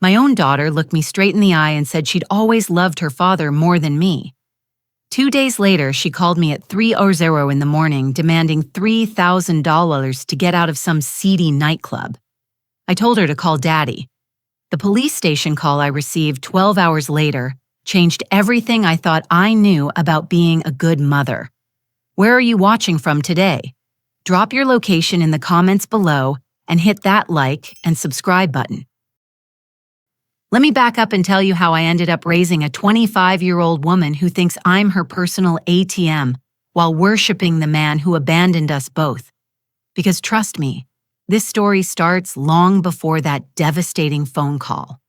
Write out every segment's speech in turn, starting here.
My own daughter looked me straight in the eye and said she'd always loved her father more than me. 2 days later, she called me at 3:00 in the morning, demanding $3,000 to get out of some seedy nightclub. I told her to call Daddy. The police station call I received 12 hours later changed everything I thought I knew about being a good mother. Where are you watching from today? Drop your location in the comments below and hit that like and subscribe button. Let me back up and tell you how I ended up raising a 25-year-old woman who thinks I'm her personal ATM while worshiping the man who abandoned us both. Because trust me, this story starts long before that devastating phone call.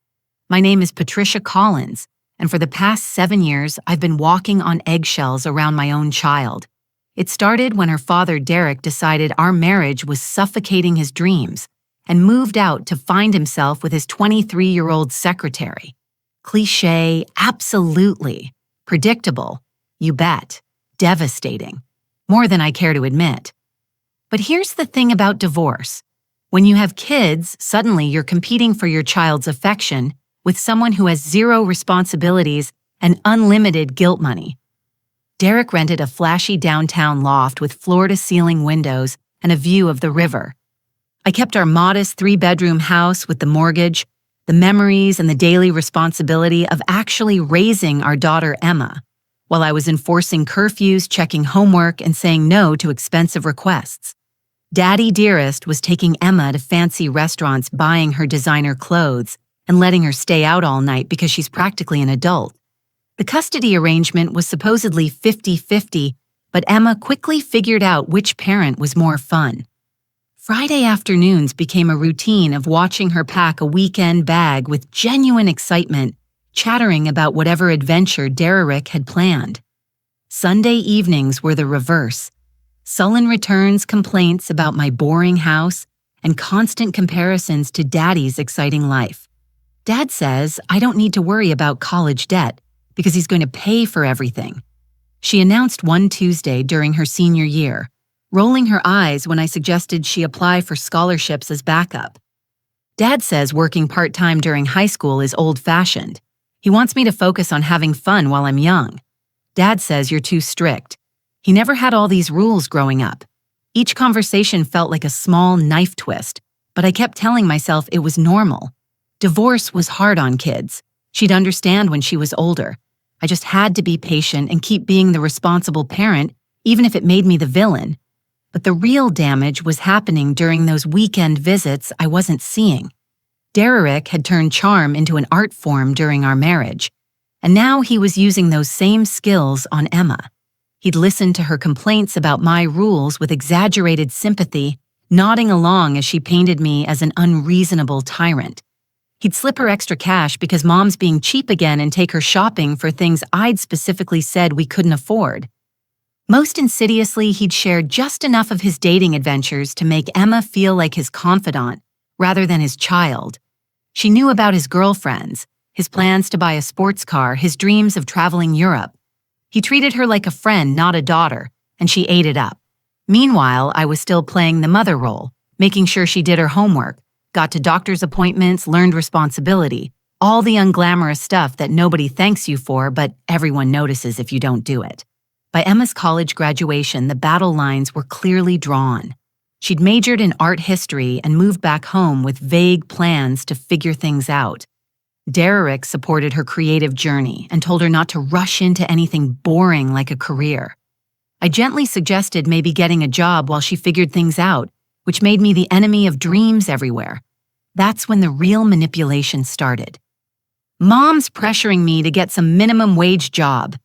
My name is Patricia Collins, and for the past 7 years, I've been walking on eggshells around my own child. It started when her father, Derek, decided our marriage was suffocating his dreams and moved out to find himself with his 23-year-old secretary. Cliché, absolutely. Predictable, you bet. Devastating. More than I care to admit. But here's the thing about divorce. When you have kids, suddenly you're competing for your child's affection with someone who has zero responsibilities and unlimited guilt money. Derek rented a flashy downtown loft with floor-to-ceiling windows and a view of the river. I kept our modest 3-bedroom house with the mortgage, the memories, and the daily responsibility of actually raising our daughter Emma, while I was enforcing curfews, checking homework, and saying no to expensive requests. Daddy Dearest was taking Emma to fancy restaurants, buying her designer clothes, and letting her stay out all night because she's practically an adult. The custody arrangement was supposedly 50-50, but Emma quickly figured out which parent was more fun. Friday afternoons became a routine of watching her pack a weekend bag with genuine excitement, chattering about whatever adventure Derek had planned. Sunday evenings were the reverse. Sullen returns, complaints about my boring house, and constant comparisons to Daddy's exciting life. Dad says I don't need to worry about college debt because he's going to pay for everything. She announced one Tuesday during her senior year, rolling her eyes when I suggested she apply for scholarships as backup. Dad says working part-time during high school is old-fashioned. He wants me to focus on having fun while I'm young. Dad says you're too strict. He never had all these rules growing up. Each conversation felt like a small knife twist, but I kept telling myself it was normal. Divorce was hard on kids. She'd understand when she was older. I just had to be patient and keep being the responsible parent, even if it made me the villain. But the real damage was happening during those weekend visits I wasn't seeing. Derek had turned charm into an art form during our marriage, and now he was using those same skills on Emma. He'd listened to her complaints about my rules with exaggerated sympathy, nodding along as she painted me as an unreasonable tyrant. He'd slip her extra cash because Mom's being cheap again and take her shopping for things I'd specifically said we couldn't afford. Most insidiously, he'd shared just enough of his dating adventures to make Emma feel like his confidant rather than his child. She knew about his girlfriends, his plans to buy a sports car, his dreams of traveling Europe. He treated her like a friend, not a daughter, and she ate it up. Meanwhile, I was still playing the mother role, making sure she did her homework, got to doctor's appointments, learned responsibility, all the unglamorous stuff that nobody thanks you for, but everyone notices if you don't do it. By Emma's college graduation, the battle lines were clearly drawn. She'd majored in art history and moved back home with vague plans to figure things out. Derek supported her creative journey and told her not to rush into anything boring like a career. I gently suggested maybe getting a job while she figured things out, which made me the enemy of dreams everywhere. That's when the real manipulation started. Mom's pressuring me to get some minimum wage job,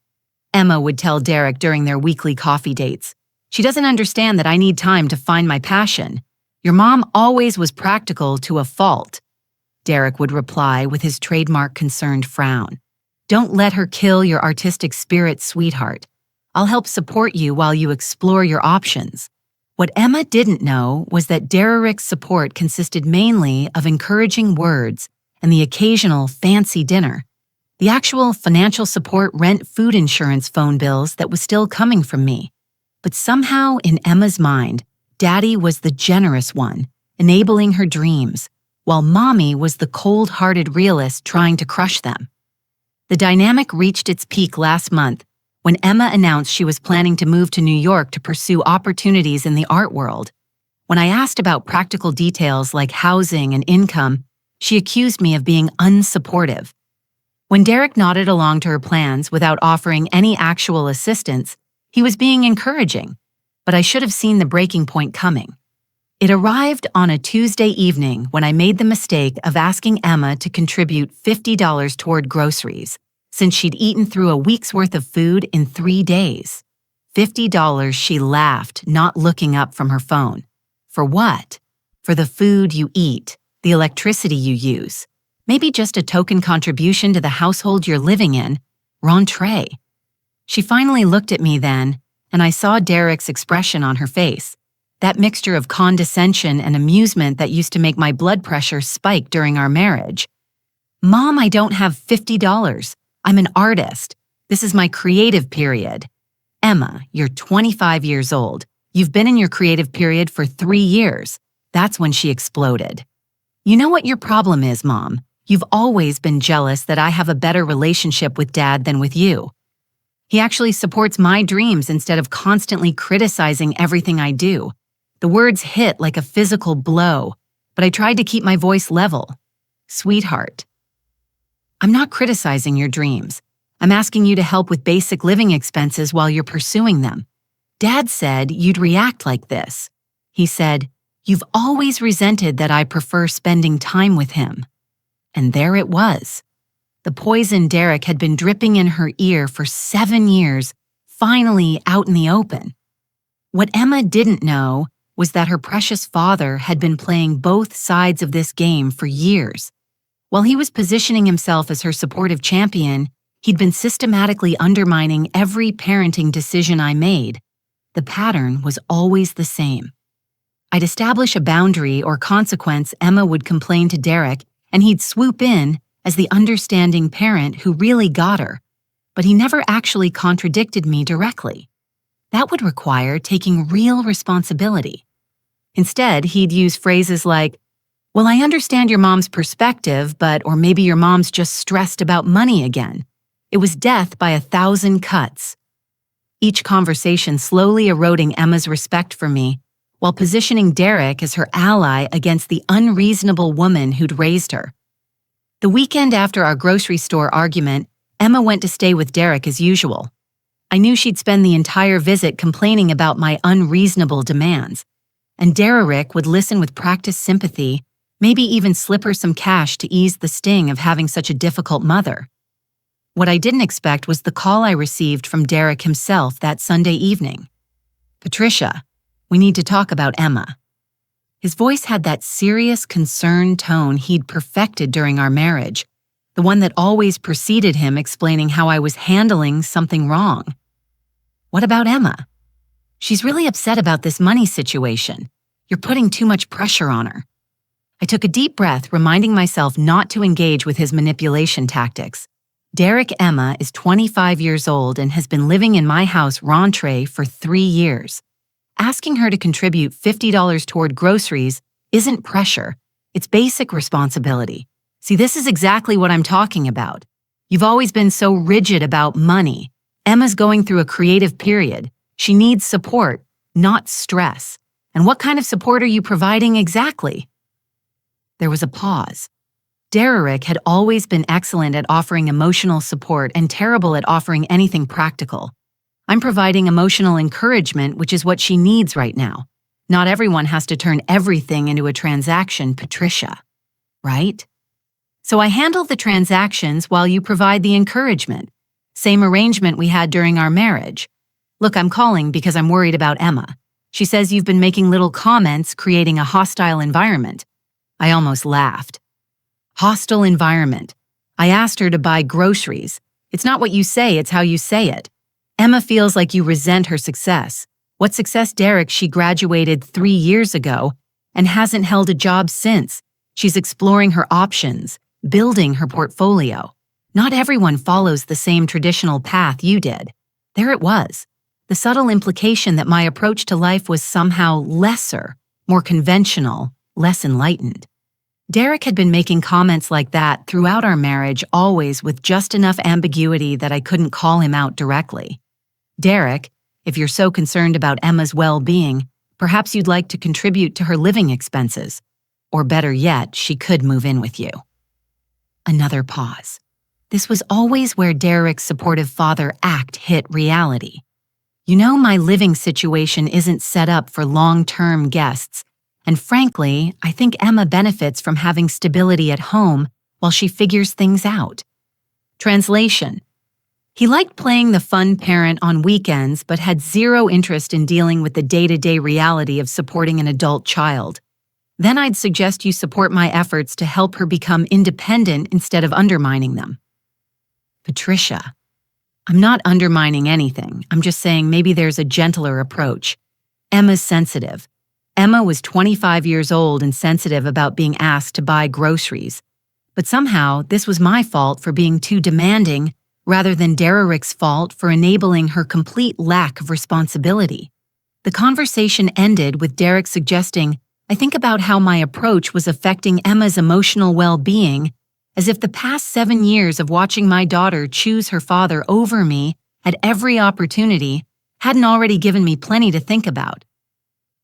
Emma would tell Derek during their weekly coffee dates. She doesn't understand that I need time to find my passion. Your mom always was practical to a fault, Derek would reply with his trademark concerned frown. Don't let her kill your artistic spirit, sweetheart. I'll help support you while you explore your options. What Emma didn't know was that Derek's support consisted mainly of encouraging words and the occasional fancy dinner. The actual financial support, rent, food insurance, phone bills that was still coming from me. But somehow, in Emma's mind, Daddy was the generous one, enabling her dreams, while Mommy was the cold-hearted realist trying to crush them. The dynamic reached its peak last month when Emma announced she was planning to move to New York to pursue opportunities in the art world. When I asked about practical details like housing and income, she accused me of being unsupportive. When Derek nodded along to her plans without offering any actual assistance, he was being encouraging, but I should have seen the breaking point coming. It arrived on a Tuesday evening when I made the mistake of asking Emma to contribute $50 toward groceries, since she'd eaten through a week's worth of food in 3 days. $50, she laughed, not looking up from her phone. For what? For the food you eat, the electricity you use. Maybe just a token contribution to the household you're living in. Rentrée. She finally looked at me then, and I saw Derek's expression on her face. That mixture of condescension and amusement that used to make my blood pressure spike during our marriage. Mom, I don't have $50. I'm an artist. This is my creative period. Emma, you're 25 years old. You've been in your creative period for 3 years. That's when she exploded. You know what your problem is, Mom? You've always been jealous that I have a better relationship with Dad than with you. He actually supports my dreams instead of constantly criticizing everything I do. The words hit like a physical blow, but I tried to keep my voice level. Sweetheart, I'm not criticizing your dreams. I'm asking you to help with basic living expenses while you're pursuing them. Dad said you'd react like this. He said, "You've always resented that I prefer spending time with him." And there it was. The poison Derek had been dripping in her ear for 7 years, finally out in the open. What Emma didn't know was that her precious father had been playing both sides of this game for years. While he was positioning himself as her supportive champion, he'd been systematically undermining every parenting decision I made. The pattern was always the same. I'd establish a boundary or consequence Emma would complain to Derek, and he'd swoop in as the understanding parent who really got her, but he never actually contradicted me directly. That would require taking real responsibility. Instead, he'd use phrases like, "Well, I understand your mom's perspective, or maybe your mom's just stressed about money again." It was death by 1,000 cuts. Each conversation slowly eroding Emma's respect for me, while positioning Derek as her ally against the unreasonable woman who'd raised her. The weekend after our grocery store argument, Emma went to stay with Derek as usual. I knew she'd spend the entire visit complaining about my unreasonable demands, and Derek would listen with practiced sympathy, maybe even slip her some cash to ease the sting of having such a difficult mother. What I didn't expect was the call I received from Derek himself that Sunday evening. "Patricia, we need to talk about Emma." His voice had that serious, concerned tone he'd perfected during our marriage, the one that always preceded him explaining how I was handling something wrong. "What about Emma?" "She's really upset about this money situation. You're putting too much pressure on her." I took a deep breath, reminding myself not to engage with his manipulation tactics. Derek Emma is 25 years old and has been living in my house rentrée for 3 years. Asking her to contribute $50 toward groceries isn't pressure, it's basic responsibility. See, this is exactly what I'm talking about. You've always been so rigid about money. Emma's going through a creative period. She needs support, not stress. And what kind of support are you providing exactly? There was a pause. Derek had always been excellent at offering emotional support and terrible at offering anything practical. I'm providing emotional encouragement, which is what she needs right now. Not everyone has to turn everything into a transaction, Patricia. Right? So I handle the transactions while you provide the encouragement. Same arrangement we had during our marriage. Look, I'm calling because I'm worried about Emma. She says you've been making little comments, creating a hostile environment. I almost laughed. Hostile environment. I asked her to buy groceries. It's not what you say, it's how you say it. Emma feels like you resent her success. What success, Derek? She graduated 3 years ago and hasn't held a job since. She's exploring her options, building her portfolio. Not everyone follows the same traditional path you did. There it was. The subtle implication that my approach to life was somehow lesser, more conventional, less enlightened. Derek had been making comments like that throughout our marriage, always with just enough ambiguity that I couldn't call him out directly. Derek, if you're so concerned about Emma's well-being, perhaps you'd like to contribute to her living expenses. Or better yet, she could move in with you. Another pause. This was always where Derek's supportive father act hit reality. You know, my living situation isn't set up for long-term guests, and frankly, I think Emma benefits from having stability at home while she figures things out. Translation: he liked playing the fun parent on weekends but had zero interest in dealing with the day-to-day reality of supporting an adult child. Then I'd suggest you support my efforts to help her become independent instead of undermining them. Patricia: I'm not undermining anything. I'm just saying maybe there's a gentler approach. Emma's sensitive. Emma was 25 years old and sensitive about being asked to buy groceries. But somehow, this was my fault for being too demanding rather than Derek's fault for enabling her complete lack of responsibility. The conversation ended with Derek suggesting, I think about how my approach was affecting Emma's emotional well-being, as if the past 7 years of watching my daughter choose her father over me at every opportunity hadn't already given me plenty to think about.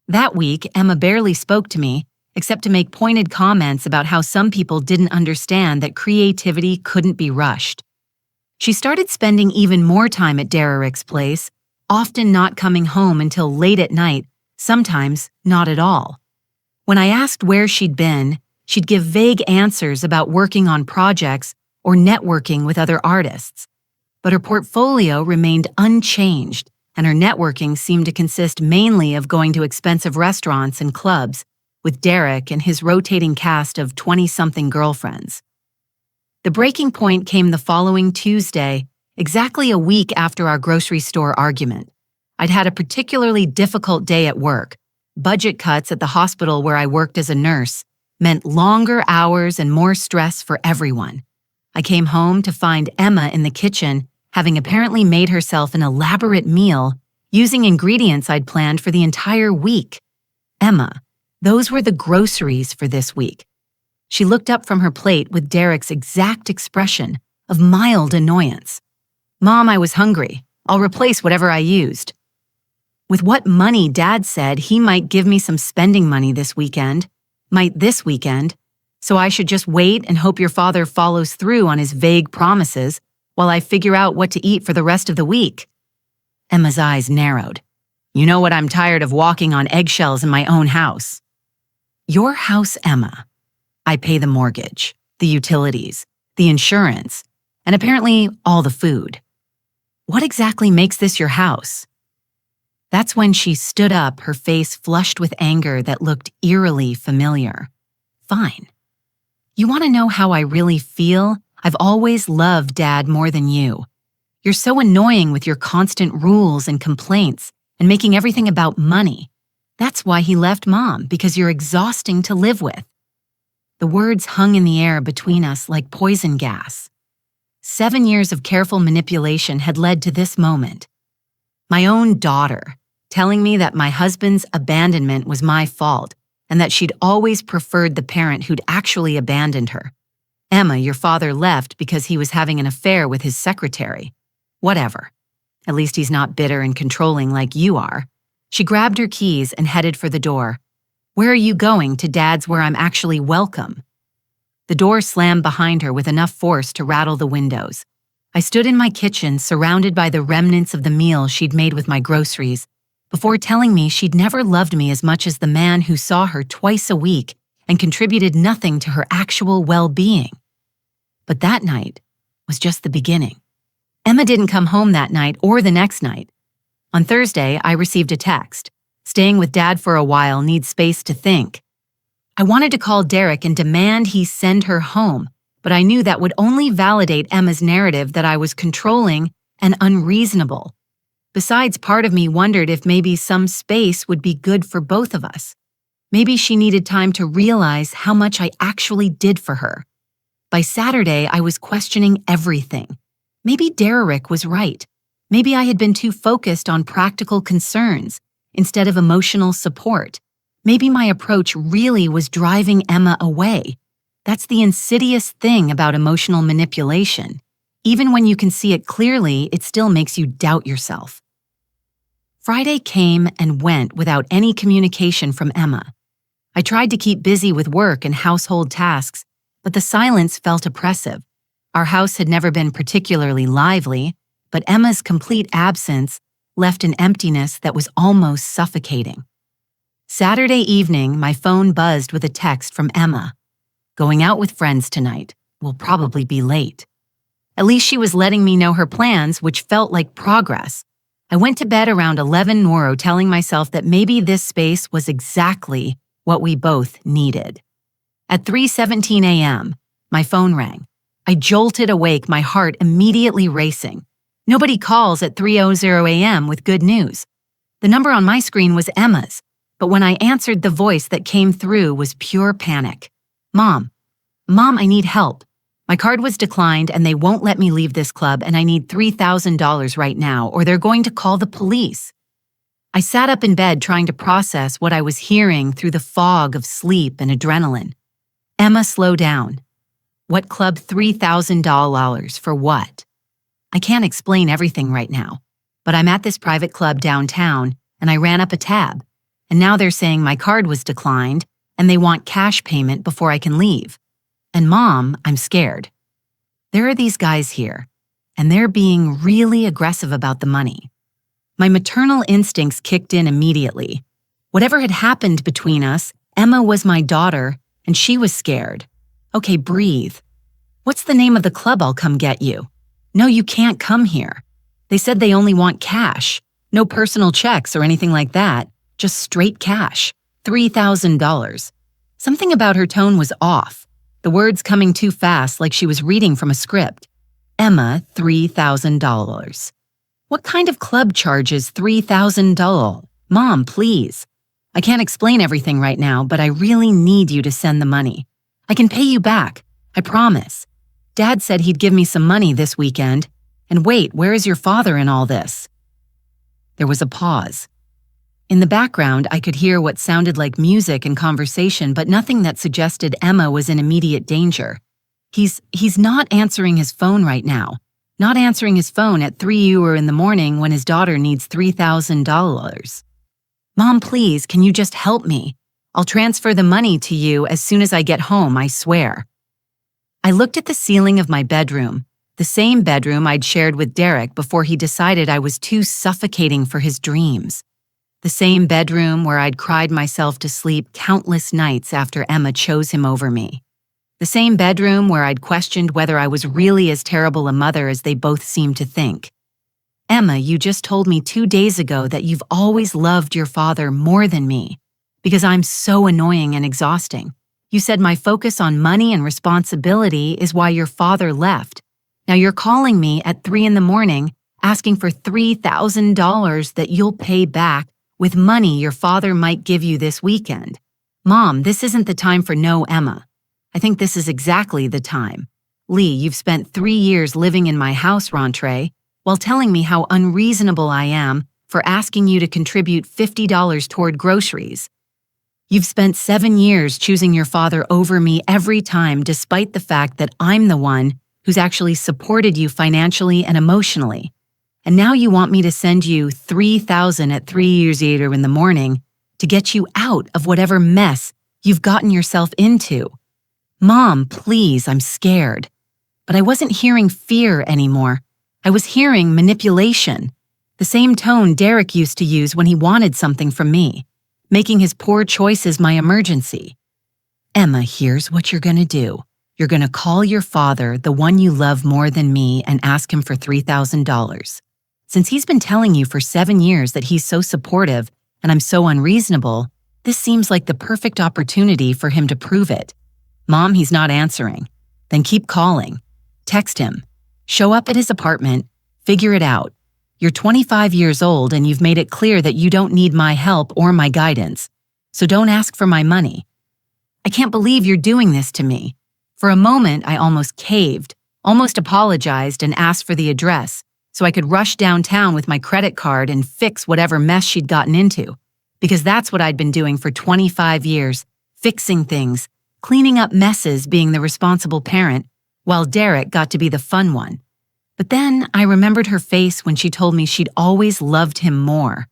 That week, Emma barely spoke to me, except to make pointed comments about how some people didn't understand that creativity couldn't be rushed. She started spending even more time at Derek's place, often not coming home until late at night, sometimes not at all. When I asked where she'd been, she'd give vague answers about working on projects or networking with other artists. But her portfolio remained unchanged, and her networking seemed to consist mainly of going to expensive restaurants and clubs with Derek and his rotating cast of 20-something girlfriends. The breaking point came the following Tuesday, exactly a week after our grocery store argument. I'd had a particularly difficult day at work. Budget cuts at the hospital where I worked as a nurse meant longer hours and more stress for everyone. I came home to find Emma in the kitchen, having apparently made herself an elaborate meal using ingredients I'd planned for the entire week. Emma, those were the groceries for this week. She looked up from her plate with Derek's exact expression of mild annoyance. Mom, I was hungry. I'll replace whatever I used. With what money Dad said he might give me some spending money this weekend, so I should just wait and hope your father follows through on his vague promises while I figure out what to eat for the rest of the week. Emma's eyes narrowed. You know what, I'm tired of walking on eggshells in my own house. Your house, Emma. I pay the mortgage, the utilities, the insurance, and apparently all the food. What exactly makes this your house? That's when she stood up, her face flushed with anger that looked eerily familiar. Fine. You want to know how I really feel? I've always loved Dad more than you. You're so annoying with your constant rules and complaints and making everything about money. That's why he left Mom, because you're exhausting to live with. The words hung in the air between us like poison gas. 7 years of careful manipulation had led to this moment. My own daughter, telling me that my husband's abandonment was my fault and that she'd always preferred the parent who'd actually abandoned her. Emma, your father left because he was having an affair with his secretary. Whatever. At least he's not bitter and controlling like you are. She grabbed her keys and headed for the door. Where are you going? To Dad's, where I'm actually welcome. The door slammed behind her with enough force to rattle the windows. I stood in my kitchen, surrounded by the remnants of the meal she'd made with my groceries, before telling me she'd never loved me as much as the man who saw her twice a week and contributed nothing to her actual well-being. But that night was just the beginning. Emma didn't come home that night or the next night. On Thursday, I received a text. Staying with Dad for a while, needs space to think. I wanted to call Derek and demand he send her home, but I knew that would only validate Emma's narrative that I was controlling and unreasonable. Besides, part of me wondered if maybe some space would be good for both of us. Maybe she needed time to realize how much I actually did for her. By Saturday, I was questioning everything. Maybe Derek was right. Maybe I had been too focused on practical concerns instead of emotional support. Maybe my approach really was driving Emma away, That's the insidious thing about emotional manipulation. Even when you can see it clearly, it still makes you doubt yourself. Friday came and went without any communication from Emma. I tried to keep busy with work and household tasks, but the silence felt oppressive. Our house had never been particularly lively, but Emma's complete absence left an emptiness that was almost suffocating. Saturday evening, my phone buzzed with a text from Emma. "Going out with friends tonight. Will probably be late." At least she was letting me know her plans, which felt like progress. I went to bed around 11 Noro, telling myself that maybe this space was exactly what we both needed. At 3:17 a.m., my phone rang. I jolted awake, my heart immediately racing. Nobody calls at 3:00 a.m. with good news. The number on my screen was Emma's, but when I answered, the voice that came through was pure panic. Mom, I need help. My card was declined and they won't let me leave this club, and I need $3,000 right now or they're going to call the police." I sat up in bed trying to process what I was hearing through the fog of sleep and adrenaline. "Emma, slow down. What club? $3,000 for what?" I can't explain everything right now, but I'm at this private club downtown and I ran up a tab, and now they're saying my card was declined and they want cash payment before I can leave. And Mom, I'm scared. There are these guys here, and they're being really aggressive about the money. My maternal instincts kicked in immediately. Whatever had happened between us, Emma was my daughter, and she was scared. Okay, breathe. "What's the name of the club? I'll come get you." "No, you can't come here. They said they only want cash. No personal checks or anything like that. Just straight cash. $3,000. Something about her tone was off. The words coming too fast, like she was reading from a script. "Emma, $3,000. What kind of club charges $3,000? Mom, please. I can't explain everything right now, but I really need you to send the money. I can pay you back. I promise. Dad said he'd give me some money this weekend. And wait, where is your father in all this?" There was a pause. In the background, I could hear what sounded like music and conversation, but nothing that suggested Emma was in immediate danger. He's not answering his phone right now. Not answering his phone at 3 in the morning when his daughter needs $3,000. "Mom, please, can you just help me? I'll transfer the money to you as soon as I get home, I swear." I looked at the ceiling of my bedroom, the same bedroom I'd shared with Derek before he decided I was too suffocating for his dreams. The same bedroom where I'd cried myself to sleep countless nights after Emma chose him over me. The same bedroom where I'd questioned whether I was really as terrible a mother as they both seemed to think. "Emma, you just told me 2 days ago that you've always loved your father more than me because I'm so annoying and exhausting. You said my focus on money and responsibility is why your father left. Now you're calling me at 3 in the morning asking for $3,000 that you'll pay back with money your father might give you this weekend. Mom, this isn't the time for no Emma. I think this is exactly the time. Lee, you've spent 3 years living in my house, Rentré, while telling me how unreasonable I am for asking you to contribute $50 toward groceries. You've spent 7 years choosing your father over me every time, despite the fact that I'm the one who's actually supported you financially and emotionally. And now you want me to send you $3,000 at 3 in the morning to get you out of whatever mess you've gotten yourself into. Mom, please, I'm scared." But I wasn't hearing fear anymore. I was hearing manipulation, the same tone Derek used to use when he wanted something from me, making his poor choices my emergency. "Emma, here's what you're going to do. You're going to call your father, the one you love more than me, and ask him for $3,000. Since he's been telling you for 7 years that he's so supportive and I'm so unreasonable, this seems like the perfect opportunity for him to prove it. Mom, he's not answering. Then keep calling. Text him. Show up at his apartment. Figure it out. You're 25 years old and you've made it clear that you don't need my help or my guidance. So don't ask for my money. I can't believe you're doing this to me." For a moment, I almost caved, almost apologized and asked for the address so I could rush downtown with my credit card and fix whatever mess she'd gotten into. Because that's what I'd been doing for 25 years, fixing things, cleaning up messes being the responsible parent, while Derek got to be the fun one. But then I remembered her face when she told me she'd always loved him more.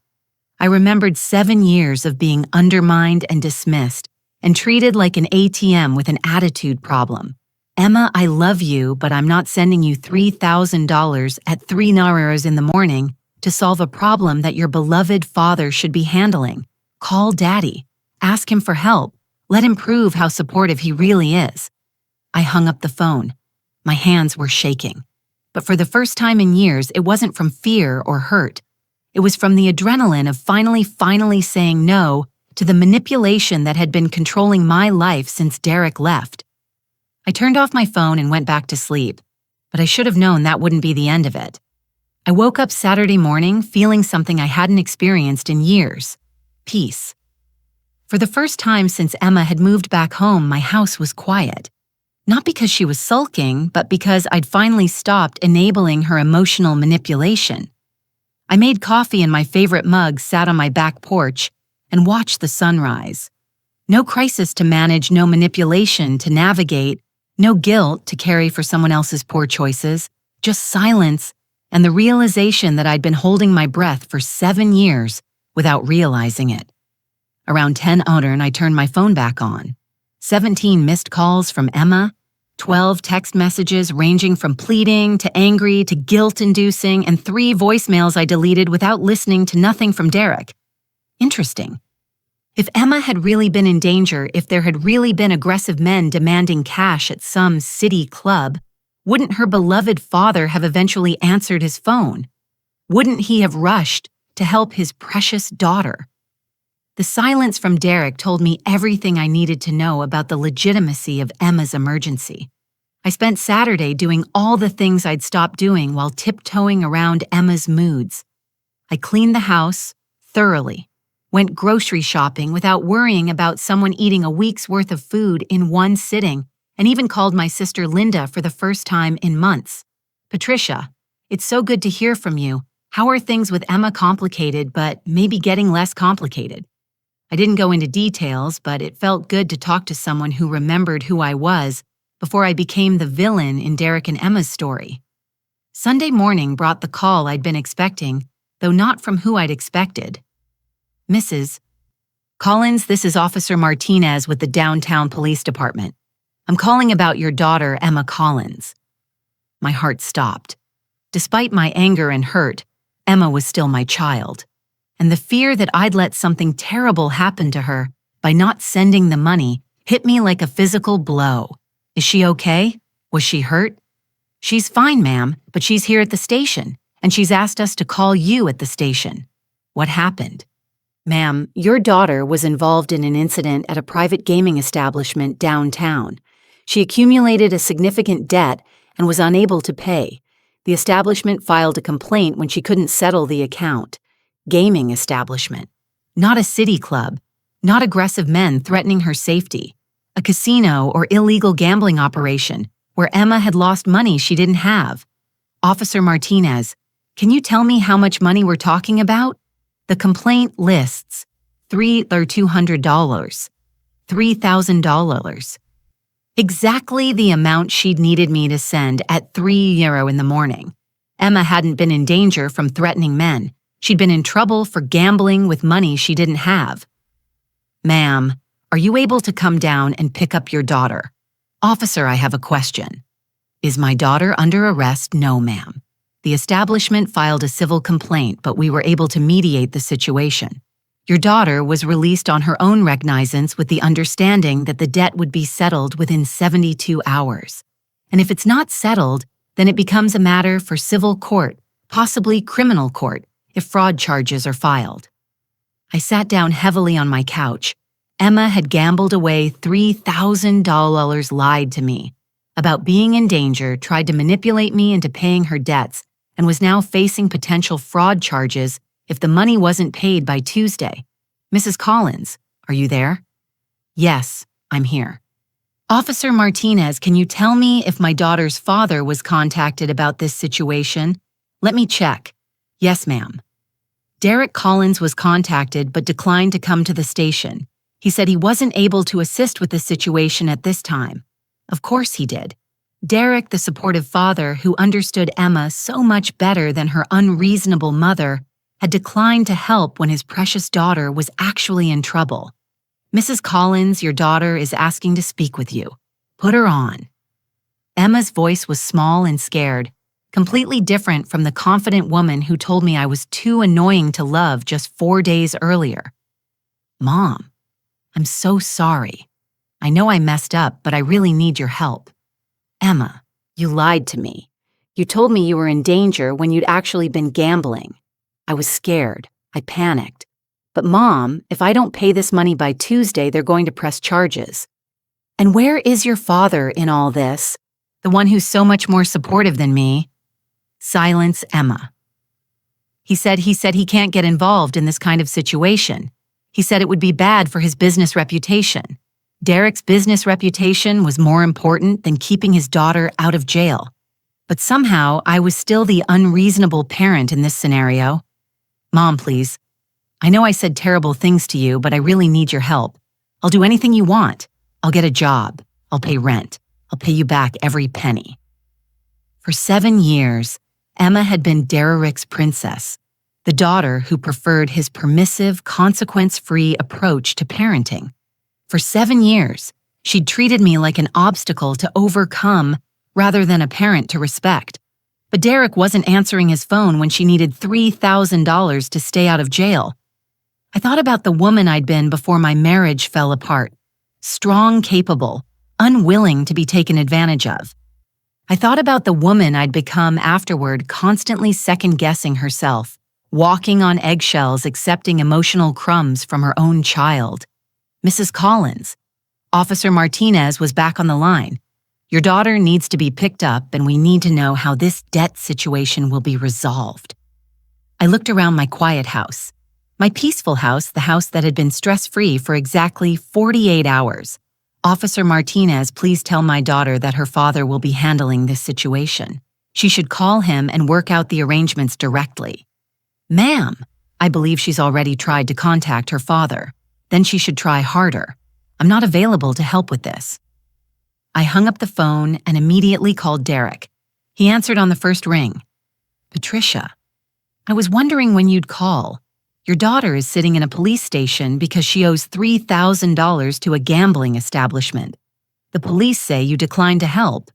I remembered 7 years of being undermined and dismissed and treated like an ATM with an attitude problem. Emma, I love you, but I'm not sending you $3,000 at 3 hours in the morning to solve a problem that your beloved father should be handling. Call Daddy. Ask him for help. Let him prove how supportive he really is. I hung up the phone. My hands were shaking. But for the first time in years, it wasn't from fear or hurt. It was from the adrenaline of finally saying no to the manipulation that had been controlling my life since Derek left. I turned off my phone and went back to sleep, but I should have known that wouldn't be the end of it. I woke up Saturday morning feeling something I hadn't experienced in years: peace. For the first time since Emma had moved back home, my house was quiet. Not because she was sulking, but because I'd finally stopped enabling her emotional manipulation. I made coffee in my favorite mug, sat on my back porch, and watched the sunrise. No crisis to manage, no manipulation to navigate, no guilt to carry for someone else's poor choices, just silence and the realization that I'd been holding my breath for 7 years without realizing it. Around 10 Odern, I turned my phone back on. 17 missed calls from Emma, 12 text messages ranging from pleading to angry to guilt-inducing, and 3 voicemails I deleted without listening to nothing from Derek. Interesting. If Emma had really been in danger, if there had really been aggressive men demanding cash at some city club, wouldn't her beloved father have eventually answered his phone? Wouldn't he have rushed to help his precious daughter? The silence from Derek told me everything I needed to know about the legitimacy of Emma's emergency. I spent Saturday doing all the things I'd stopped doing while tiptoeing around Emma's moods. I cleaned the house thoroughly, went grocery shopping without worrying about someone eating a week's worth of food in one sitting, and even called my sister Linda for the first time in months. Patricia, it's so good to hear from you. How are things with Emma? Complicated, but maybe getting less complicated. I didn't go into details, but it felt good to talk to someone who remembered who I was before I became the villain in Derek and Emma's story. Sunday morning brought the call I'd been expecting, though not from who I'd expected. Mrs. Collins, this is Officer Martinez with the Downtown Police Department. I'm calling about your daughter, Emma Collins. My heart stopped. Despite my anger and hurt, Emma was still my child. And the fear that I'd let something terrible happen to her by not sending the money hit me like a physical blow. Is she okay? Was she hurt? She's fine, ma'am, but she's here at the station, and she's asked us to call you at the station. What happened? Ma'am, your daughter was involved in an incident at a private gaming establishment downtown. She accumulated a significant debt and was unable to pay. The establishment filed a complaint when she couldn't settle the account. Gaming establishment. Not a city club. Not aggressive men threatening her safety. A casino or illegal gambling operation where Emma had lost money she didn't have. Officer Martinez, can you tell me how much money we're talking about? The complaint lists $200, $3,000. Exactly the amount she'd needed me to send at 3 euro in the morning. Emma hadn't been in danger from threatening men. She'd been in trouble for gambling with money she didn't have. Ma'am, are you able to come down and pick up your daughter? Officer, I have a question. Is my daughter under arrest? No, ma'am. The establishment filed a civil complaint, but we were able to mediate the situation. Your daughter was released on her own recognizance with the understanding that the debt would be settled within 72 hours. And if it's not settled, then it becomes a matter for civil court, possibly criminal court, if fraud charges are filed. I sat down heavily on my couch. Emma had gambled away $3,000, lied to me about being in danger, tried to manipulate me into paying her debts, and was now facing potential fraud charges if the money wasn't paid by Tuesday. Mrs. Collins, are you there? Yes, I'm here. Officer Martinez, can you tell me if my daughter's father was contacted about this situation? Let me check. Yes, ma'am. Derek Collins was contacted but declined to come to the station. He said he wasn't able to assist with the situation at this time. Of course he did. Derek, the supportive father who understood Emma so much better than her unreasonable mother, had declined to help when his precious daughter was actually in trouble. "Mrs. Collins, your daughter is asking to speak with you. Put her on." Emma's voice was small and scared, completely different from the confident woman who told me I was too annoying to love just 4 days earlier. "Mom, I'm so sorry. I know I messed up, but I really need your help." "Emma, you lied to me. You told me you were in danger when you'd actually been gambling. I was scared. I panicked. But Mom, if I don't pay this money by Tuesday, they're going to press charges. And where is your father in all this? The one who's so much more supportive than me?" Silence, Emma. He said he can't get involved in this kind of situation. He said it would be bad for his business reputation. Derek's business reputation was more important than keeping his daughter out of jail. But somehow, I was still the unreasonable parent in this scenario. "Mom, please. I know I said terrible things to you, but I really need your help. I'll do anything you want. I'll get a job. I'll pay rent. I'll pay you back every penny." For 7 years, Emma had been Derek's princess, the daughter who preferred his permissive, consequence-free approach to parenting. For 7 years, she'd treated me like an obstacle to overcome rather than a parent to respect. But Derek wasn't answering his phone when she needed $3,000 to stay out of jail. I thought about the woman I'd been before my marriage fell apart. Strong, capable, unwilling to be taken advantage of. I thought about the woman I'd become afterward, constantly second-guessing herself, walking on eggshells, accepting emotional crumbs from her own child. "Mrs. Collins, Officer Martinez was back on the line. Your daughter needs to be picked up, and we need to know how this debt situation will be resolved." I looked around my quiet house. My peaceful house, the house that had been stress-free for exactly 48 hours. "Officer Martinez, please tell my daughter that her father will be handling this situation. She should call him and work out the arrangements directly." "Ma'am, I believe she's already tried to contact her father. Then she should try harder. I'm not available to help with this." I hung up the phone and immediately called Derek. He answered on the first ring. "Patricia, I was wondering when you'd call. Your daughter is sitting in a police station because she owes $3,000 to a gambling establishment. The police say you declined to help."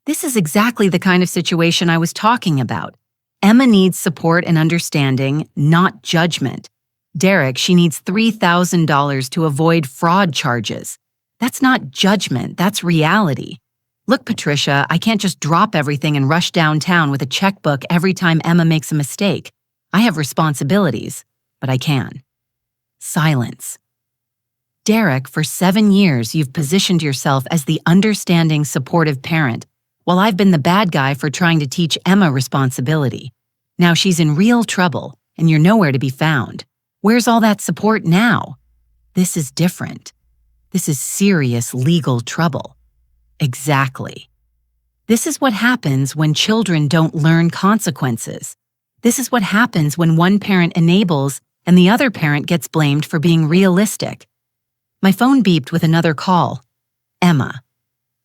This is exactly the kind of situation I was talking about. Emma needs support and understanding, not judgment. Derek, she needs $3,000 to avoid fraud charges. That's not judgment, that's reality. "Look, Patricia, I can't just drop everything and rush downtown with a checkbook every time Emma makes a mistake. I have responsibilities, but I can." Silence. "Derek, for 7 years you've positioned yourself as the understanding, supportive parent, while I've been the bad guy for trying to teach Emma responsibility. Now she's in real trouble, and you're nowhere to be found. Where's all that support now? This is different. This is serious legal trouble." Exactly. This is what happens when children don't learn consequences. This is what happens when one parent enables and the other parent gets blamed for being realistic. My phone beeped with another call. "Emma,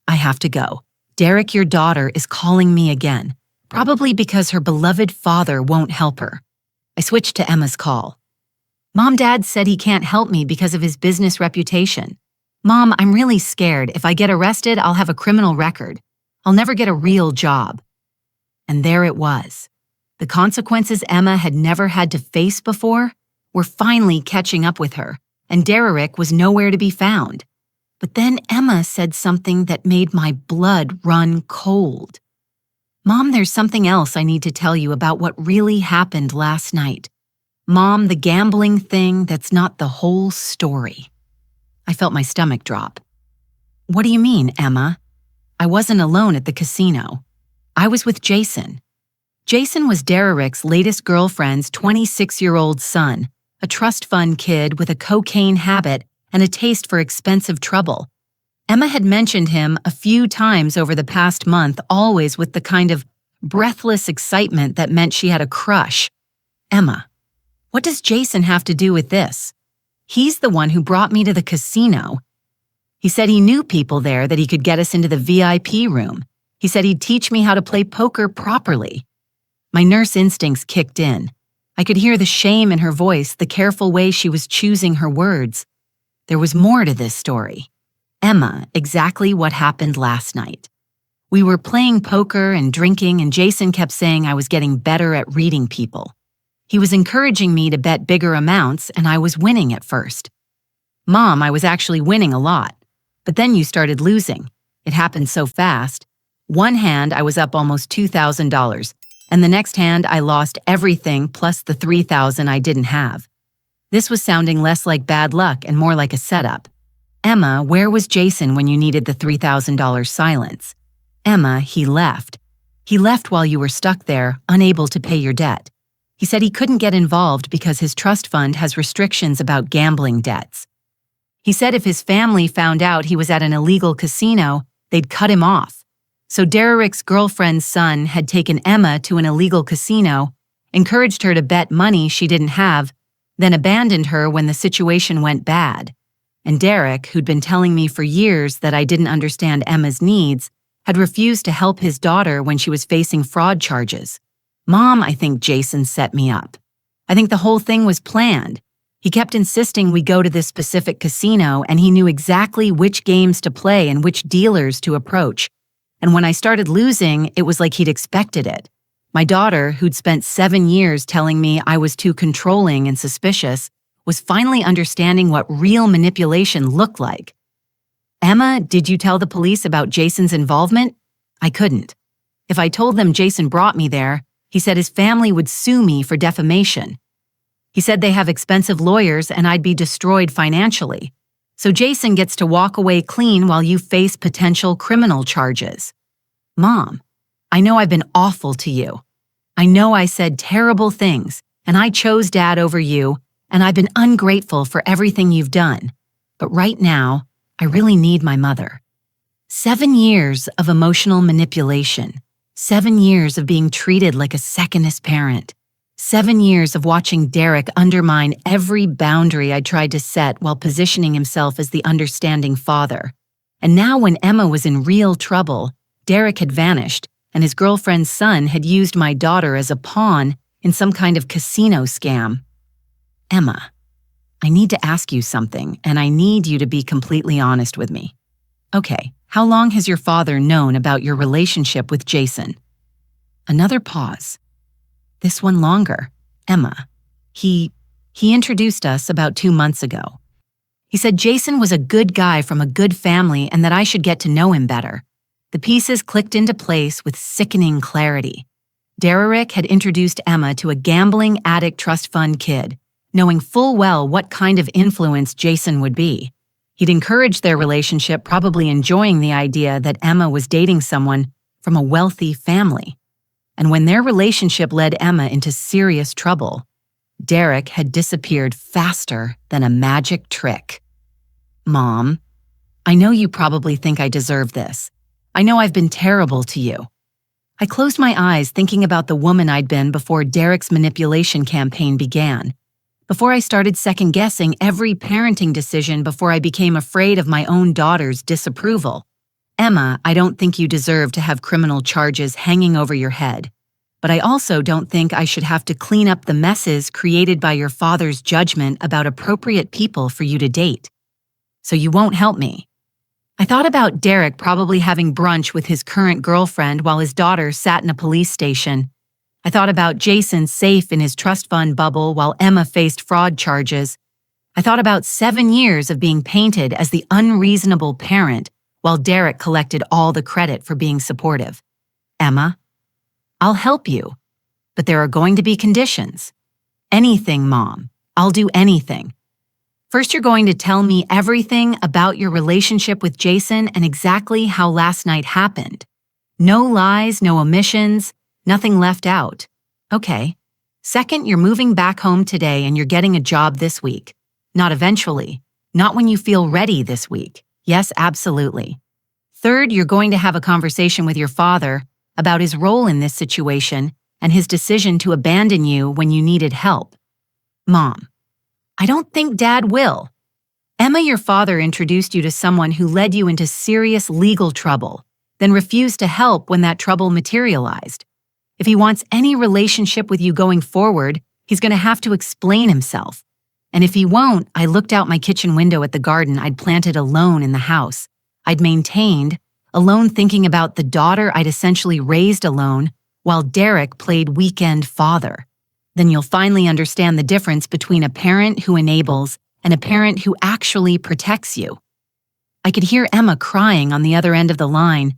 I have to go. Derek, your daughter, is calling me again, probably because her beloved father won't help her." I switched to Emma's call. "Mom, Dad said he can't help me because of his business reputation. Mom, I'm really scared. If I get arrested, I'll have a criminal record. I'll never get a real job." And there it was. The consequences Emma had never had to face before were finally catching up with her, and Derek was nowhere to be found. But then Emma said something that made my blood run cold. "Mom, there's something else I need to tell you about what really happened last night. Mom, the gambling thing, that's not the whole story." I felt my stomach drop. "What do you mean, Emma?" I wasn't alone at the casino. I was with Jason. Jason was Derek's latest girlfriend's 26-year-old son, a trust fund kid with a cocaine habit and a taste for expensive trouble. Emma had mentioned him a few times over the past month, always with the kind of breathless excitement that meant she had a crush. "Emma, what does Jason have to do with this?" He's the one who brought me to the casino. He said he knew people there that he could get us into the VIP room. He said he'd teach me how to play poker properly. My nurse instincts kicked in. I could hear the shame in her voice, the careful way she was choosing her words. There was more to this story. Emma, exactly what happened last night. We were playing poker and drinking, and Jason kept saying I was getting better at reading people. He was encouraging me to bet bigger amounts, and I was winning at first. Mom, I was actually winning a lot. But then you started losing. It happened so fast. One hand, I was up almost $2,000, and the next hand, I lost everything plus the $3,000 I didn't have. This was sounding less like bad luck and more like a setup. Emma, where was Jason when you needed the $3,000 silence? Emma, he left. He left while you were stuck there, unable to pay your debt. He said he couldn't get involved because his trust fund has restrictions about gambling debts. He said if his family found out he was at an illegal casino, they'd cut him off. So Derek's girlfriend's son had taken Emma to an illegal casino, encouraged her to bet money she didn't have, then abandoned her when the situation went bad. And Derek, who'd been telling me for years that I didn't understand Emma's needs, had refused to help his daughter when she was facing fraud charges. Mom, I think Jason set me up. I think the whole thing was planned. He kept insisting we go to this specific casino, and he knew exactly which games to play and which dealers to approach. And when I started losing, it was like he'd expected it. My daughter, who'd spent 7 years telling me I was too controlling and suspicious, was finally understanding what real manipulation looked like. Emma, did you tell the police about Jason's involvement? I couldn't. If I told them Jason brought me there, he said his family would sue me for defamation. He said they have expensive lawyers and I'd be destroyed financially. So Jason gets to walk away clean while you face potential criminal charges. Mom, I know I've been awful to you. I know I said terrible things, and I chose Dad over you, and I've been ungrateful for everything you've done. But right now, I really need my mother. 7 years of emotional manipulation. 7 years of being treated like a secondest parent. 7 years of watching Derek undermine every boundary I tried to set while positioning himself as the understanding father. And now when Emma was in real trouble, Derek had vanished, and his girlfriend's son had used my daughter as a pawn in some kind of casino scam. Emma, I need to ask you something, and I need you to be completely honest with me. Okay, how long has your father known about your relationship with Jason? Another pause. This one longer. Emma, he introduced us about 2 months ago. He said Jason was a good guy from a good family and that I should get to know him better. The pieces clicked into place with sickening clarity. Derek had introduced Emma to a gambling addict trust fund kid, knowing full well what kind of influence Jason would be. He'd encouraged their relationship, probably enjoying the idea that Emma was dating someone from a wealthy family. And when their relationship led Emma into serious trouble, Derek had disappeared faster than a magic trick. Mom, I know you probably think I deserve this. I know I've been terrible to you. I closed my eyes thinking about the woman I'd been before Derek's manipulation campaign began. Before I started second-guessing every parenting decision, before I became afraid of my own daughter's disapproval. Emma, I don't think you deserve to have criminal charges hanging over your head. But I also don't think I should have to clean up the messes created by your father's judgment about appropriate people for you to date. So you won't help me. I thought about Derek probably having brunch with his current girlfriend while his daughter sat in a police station. I thought about Jason safe in his trust fund bubble while Emma faced fraud charges. I thought about 7 years of being painted as the unreasonable parent while Derek collected all the credit for being supportive. Emma, I'll help you, but there are going to be conditions. Anything, Mom. I'll do anything. First, you're going to tell me everything about your relationship with Jason and exactly how last night happened. No lies, no omissions, nothing left out. Okay. Second, you're moving back home today and you're getting a job this week. Not eventually. Not when you feel ready this week. Yes, absolutely. Third, you're going to have a conversation with your father about his role in this situation and his decision to abandon you when you needed help. Mom, I don't think Dad will. Emma, your father, introduced you to someone who led you into serious legal trouble, then refused to help when that trouble materialized. If he wants any relationship with you going forward, he's going to have to explain himself. And if he won't, I looked out my kitchen window at the garden I'd planted alone in the house. I'd maintained, alone thinking about the daughter I'd essentially raised alone, while Derek played weekend father. Then you'll finally understand the difference between a parent who enables and a parent who actually protects you. I could hear Emma crying on the other end of the line.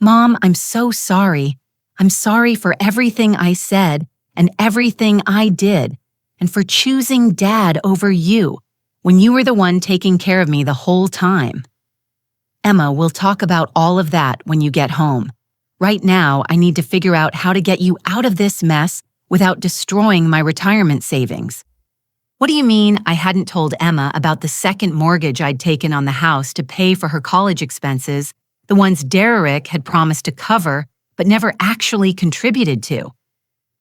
Mom, I'm so sorry. I'm sorry for everything I said and everything I did, and for choosing Dad over you when you were the one taking care of me the whole time. Emma, we'll talk about all of that when you get home. Right now, I need to figure out how to get you out of this mess without destroying my retirement savings. What do you mean I hadn't told Emma about the second mortgage I'd taken on the house to pay for her college expenses, the ones Derek had promised to cover but never actually contributed to?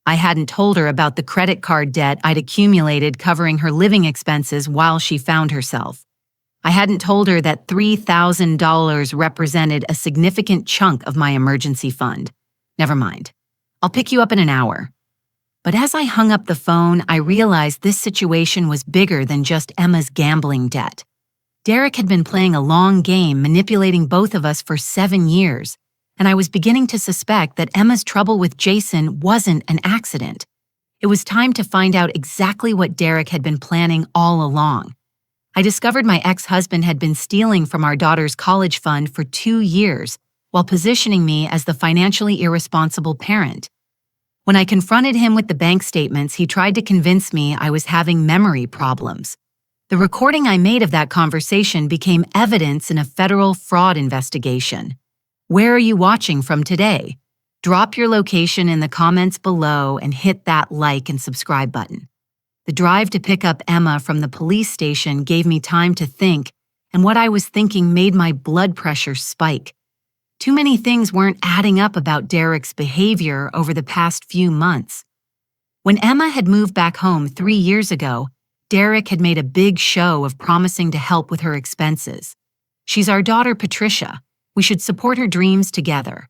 I hadn't told her about the credit card debt I'd accumulated covering her living expenses while she found herself. I hadn't told her that $3,000 represented a significant chunk of my emergency fund. Never mind. I'll pick you up in an hour. But as I hung up the phone, I realized this situation was bigger than just Emma's gambling debt. Derek had been playing a long game, manipulating both of us for 7 years, and I was beginning to suspect that Emma's trouble with Jason wasn't an accident. It was time to find out exactly what Derek had been planning all along. I discovered my ex-husband had been stealing from our daughter's college fund for 2 years while positioning me as the financially irresponsible parent. When I confronted him with the bank statements, he tried to convince me I was having memory problems. The recording I made of that conversation became evidence in a federal fraud investigation. Where are you watching from today? Drop your location in the comments below and hit that like and subscribe button. The drive to pick up Emma from the police station gave me time to think, and what I was thinking made my blood pressure spike. Too many things weren't adding up about Derek's behavior over the past few months. When Emma had moved back home 3 years ago, Derek had made a big show of promising to help with her expenses. She's our daughter, Patricia. We should support her dreams together.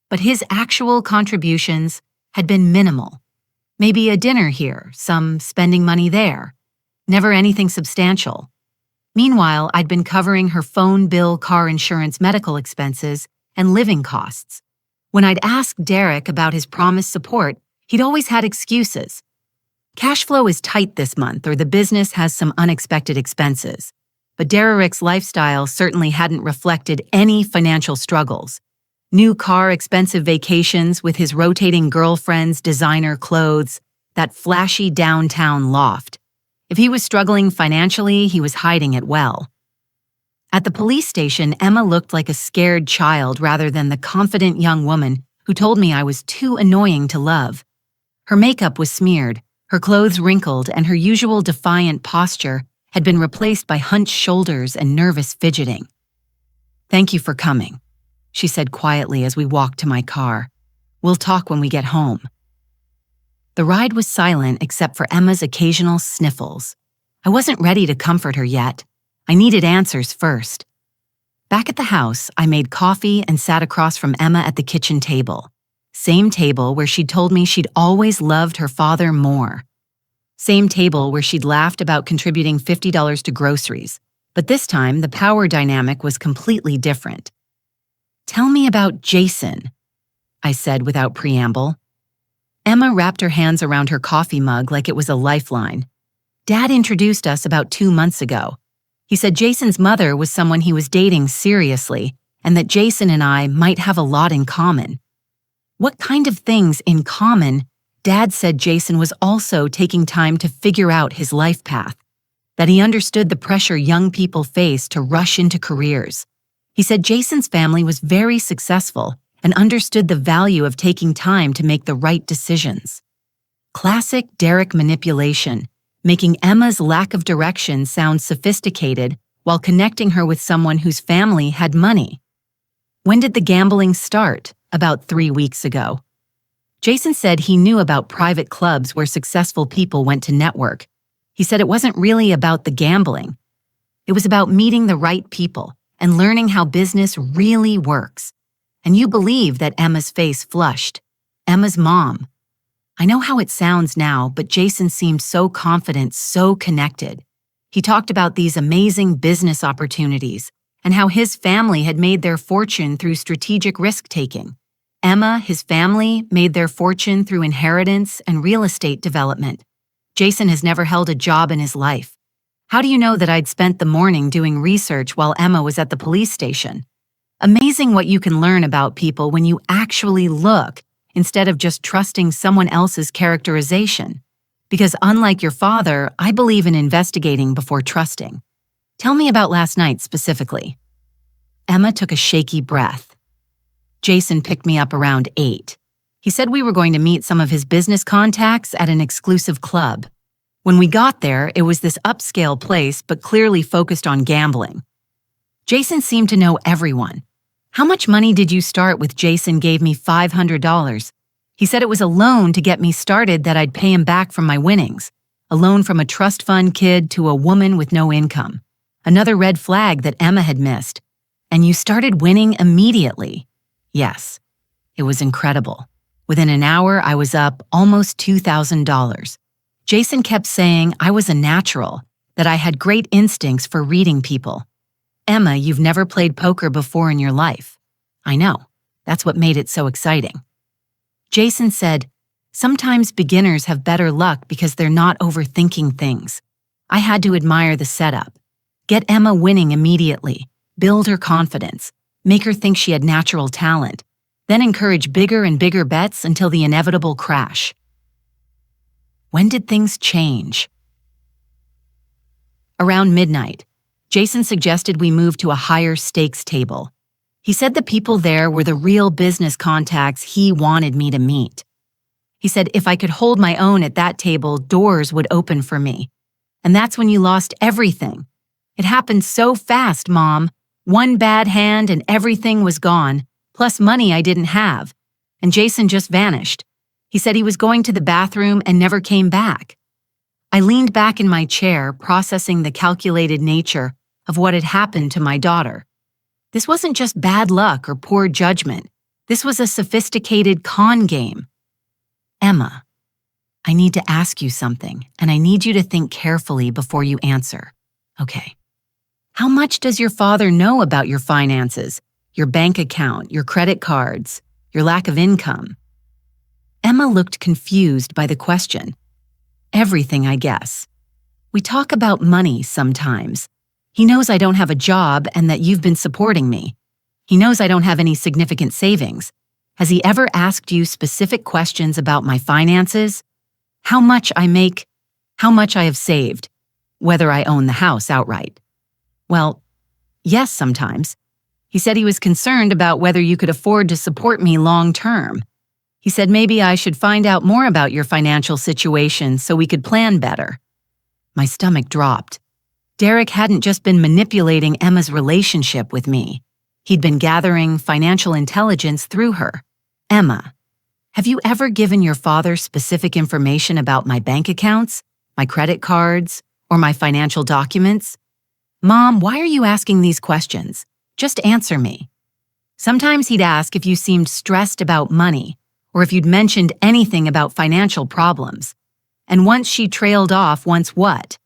But his actual contributions had been minimal. Maybe a dinner here, some spending money there. Never anything substantial. Meanwhile, I'd been covering her phone bill, car insurance, medical expenses, and living costs. When I'd asked Derek about his promised support, he'd always had excuses. Cash flow is tight this month, or the business has some unexpected expenses. But Derek's lifestyle certainly hadn't reflected any financial struggles. New car, expensive vacations with his rotating girlfriends, designer clothes, that flashy downtown loft. If he was struggling financially, he was hiding it well. At the police station, Emma looked like a scared child rather than the confident young woman who told me I was too annoying to love. Her makeup was smeared, her clothes wrinkled, and her usual defiant posture had been replaced by hunched shoulders and nervous fidgeting. "Thank you for coming," she said quietly as we walked to my car. "We'll talk when we get home." The ride was silent except for Emma's occasional sniffles. I wasn't ready to comfort her yet. I needed answers first. Back at the house, I made coffee and sat across from Emma at the kitchen table. Same table where she'd told me she'd always loved her father more. Same table where she'd laughed about contributing $50 to groceries. But this time, the power dynamic was completely different. "Tell me about Jason," I said without preamble. Emma wrapped her hands around her coffee mug like it was a lifeline. "Dad introduced us about 2 months ago. He said Jason's mother was someone he was dating seriously, and that Jason and I might have a lot in common." What kind of things in common? Dad said Jason was also taking time to figure out his life path, that he understood the pressure young people face to rush into careers. He said Jason's family was very successful and understood the value of taking time to make the right decisions. Classic Derek manipulation, making Emma's lack of direction sound sophisticated while connecting her with someone whose family had money. When did the gambling start? About 3 weeks ago. Jason said he knew about private clubs where successful people went to network. He said it wasn't really about the gambling. It was about meeting the right people and learning how business really works. And you believe that Emma's face flushed. Emma's mom. I know how it sounds now, but Jason seemed so confident, so connected. He talked about these amazing business opportunities and how his family had made their fortune through strategic risk-taking. Emma, his family, made their fortune through inheritance and real estate development. Jason has never held a job in his life. How do you know that I'd spent the morning doing research while Emma was at the police station? Amazing what you can learn about people when you actually look instead of just trusting someone else's characterization. Because unlike your father, I believe in investigating before trusting. Tell me about last night specifically. Emma took a shaky breath. Jason picked me up around 8. He said we were going to meet some of his business contacts at an exclusive club. When we got there, it was this upscale place, but clearly focused on gambling. Jason seemed to know everyone. How much money did you start with? Jason gave me $500. He said it was a loan to get me started that I'd pay him back from my winnings. A loan from a trust fund kid to a woman with no income. Another red flag that Emma had missed. And you started winning immediately. Yes, it was incredible. Within an hour, I was up almost $2,000. Jason kept saying I was a natural, that I had great instincts for reading people. Emma, you've never played poker before in your life. I know. That's what made it so exciting. Jason said, sometimes beginners have better luck because they're not overthinking things. I had to admire the setup. Get Emma winning immediately. Build her confidence. Make her think she had natural talent. Then encourage bigger and bigger bets until the inevitable crash. When did things change? Around midnight, Jason suggested we move to a higher stakes table. He said the people there were the real business contacts he wanted me to meet. He said if I could hold my own at that table, doors would open for me. And that's when you lost everything. It happened so fast, Mom. One bad hand and everything was gone, plus money I didn't have. And Jason just vanished. He said he was going to the bathroom and never came back. I leaned back in my chair, processing the calculated nature of what had happened to my daughter. This wasn't just bad luck or poor judgment. This was a sophisticated con game. Emma, I need to ask you something, and I need you to think carefully before you answer. Okay. How much does your father know about your finances, your bank account, your credit cards, your lack of income? Emma looked confused by the question. Everything, I guess. We talk about money sometimes. He knows I don't have a job and that you've been supporting me. He knows I don't have any significant savings. Has he ever asked you specific questions about my finances? How much I make? How much I have saved? Whether I own the house outright? Well, yes, sometimes. He said he was concerned about whether you could afford to support me long term. He said maybe I should find out more about your financial situation so we could plan better. My stomach dropped. Derek hadn't just been manipulating Emma's relationship with me. He'd been gathering financial intelligence through her. Emma, have you ever given your father specific information about my bank accounts, my credit cards, or my financial documents? Mom, why are you asking these questions? Just answer me. Sometimes he'd ask if you seemed stressed about money, or if you'd mentioned anything about financial problems. And once she trailed off, once what?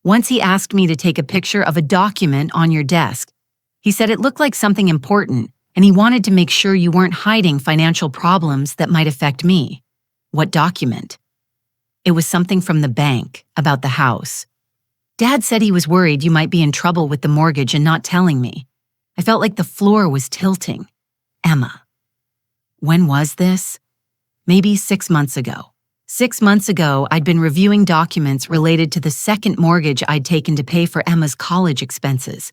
Once he asked me to take a picture of a document on your desk. He said it looked like something important, and he wanted to make sure you weren't hiding financial problems that might affect me. What document? It was something from the bank, about the house. Dad said he was worried you might be in trouble with the mortgage and not telling me. I felt like the floor was tilting. Emma. When was this? Maybe 6 months ago. 6 months ago, I'd been reviewing documents related to the second mortgage I'd taken to pay for Emma's college expenses.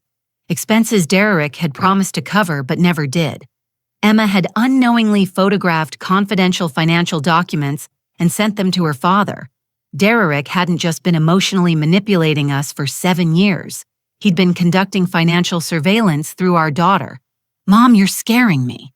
Expenses Derek had promised to cover but never did. Emma had unknowingly photographed confidential financial documents and sent them to her father. Derek hadn't just been emotionally manipulating us for 7 years. He'd been conducting financial surveillance through our daughter. Mom, you're scaring me.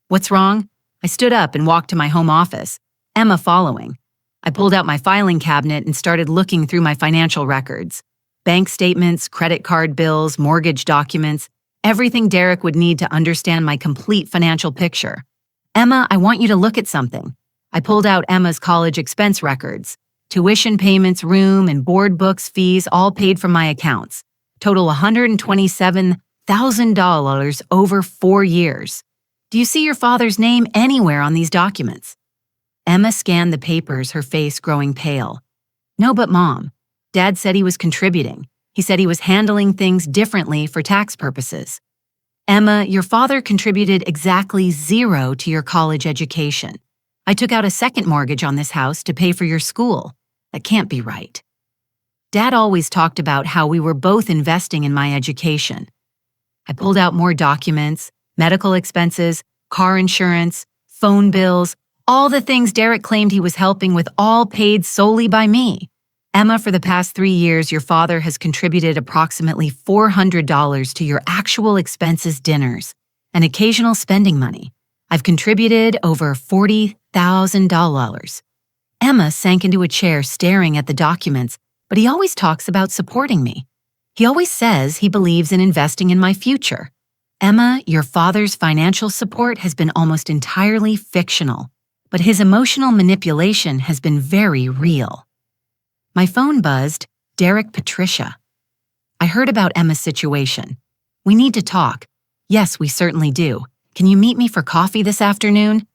What's wrong? I stood up and walked to my home office, Emma following. I pulled out my filing cabinet and started looking through my financial records. Bank statements, credit card bills, mortgage documents, everything Derek would need to understand my complete financial picture. Emma, I want you to look at something. I pulled out Emma's college expense records. Tuition payments, room, and board books, fees, all paid from my accounts. Total $127,000 over 4 years. Do you see your father's name anywhere on these documents? Emma scanned the papers, her face growing pale. No, but Mom. Dad said he was contributing. He said he was handling things differently for tax purposes. Emma, your father contributed exactly 0 to your college education. I took out a second mortgage on this house to pay for your school. That can't be right. Dad always talked about how we were both investing in my education. I pulled out more documents, medical expenses, car insurance, phone bills, all the things Derek claimed he was helping with, all paid solely by me. Emma, for the past 3 years, your father has contributed approximately $400 to your actual expenses, dinners, and occasional spending money. I've contributed over $40,000. Emma sank into a chair staring at the documents, but he always talks about supporting me. He always says he believes in investing in my future. Emma, your father's financial support has been almost entirely fictional, but his emotional manipulation has been very real. My phone buzzed. Derek, Patricia. I heard about Emma's situation. We need to talk. Yes, we certainly do. Can you meet me for coffee this afternoon?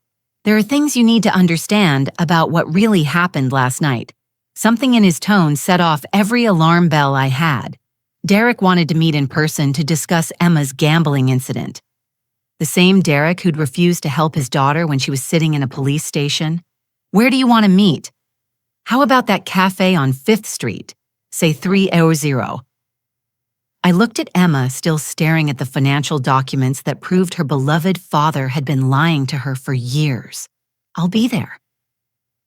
There are things you need to understand about what really happened last night. Something in his tone set off every alarm bell I had. Derek wanted to meet in person to discuss Emma's gambling incident. The same Derek who'd refused to help his daughter when she was sitting in a police station. Where do you want to meet? How about that cafe on 5th Street? Say 300. I looked at Emma, still staring at the financial documents that proved her beloved father had been lying to her for years. I'll be there.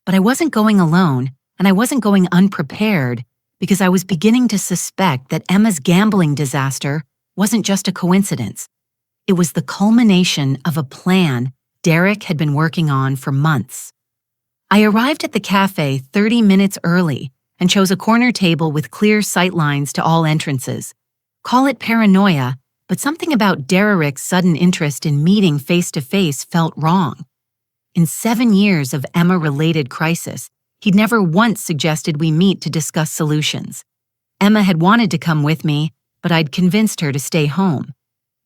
But I wasn't going alone, and I wasn't going unprepared because I was beginning to suspect that Emma's gambling disaster wasn't just a coincidence. It was the culmination of a plan Derek had been working on for months. I arrived at the cafe 30 minutes early and chose a corner table with clear sight lines to all entrances. Call it paranoia, but something about Derek's sudden interest in meeting face-to-face felt wrong. In 7 years of Emma-related crisis, he'd never once suggested we meet to discuss solutions. Emma had wanted to come with me, but I'd convinced her to stay home.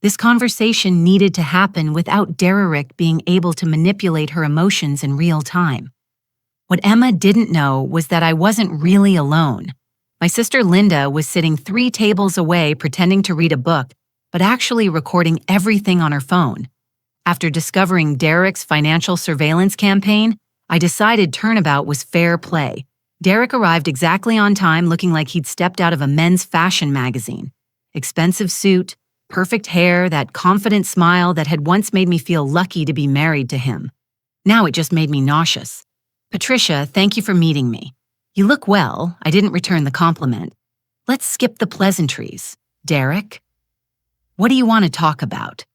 This conversation needed to happen without Derek being able to manipulate her emotions in real time. What Emma didn't know was that I wasn't really alone. My sister Linda was sitting 3 tables away pretending to read a book, but actually recording everything on her phone. After discovering Derek's financial surveillance campaign, I decided turnabout was fair play. Derek arrived exactly on time, looking like he'd stepped out of a men's fashion magazine. Expensive suit, perfect hair, that confident smile that had once made me feel lucky to be married to him. Now it just made me nauseous. Patricia, thank you for meeting me. You look well. I didn't return the compliment. Let's skip the pleasantries. Derek? What do you want to talk about?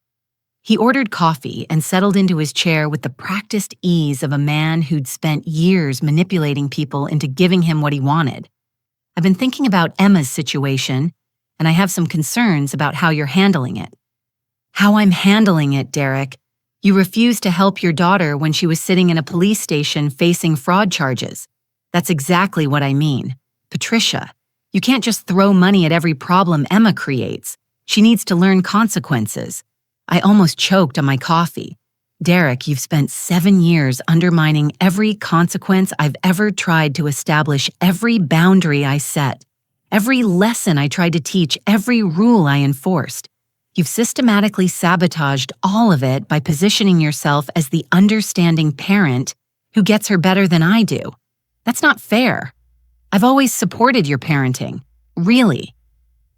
He ordered coffee and settled into his chair with the practiced ease of a man who'd spent years manipulating people into giving him what he wanted. I've been thinking about Emma's situation, and I have some concerns about how you're handling it. How I'm handling it, Derek? You refused to help your daughter when she was sitting in a police station facing fraud charges. That's exactly what I mean. Patricia, you can't just throw money at every problem Emma creates. She needs to learn consequences. I almost choked on my coffee. Derek, you've spent 7 years undermining every consequence I've ever tried to establish, every boundary I set, every lesson I tried to teach, every rule I enforced. You've systematically sabotaged all of it by positioning yourself as the understanding parent who gets her better than I do. That's not fair. I've always supported your parenting. Really.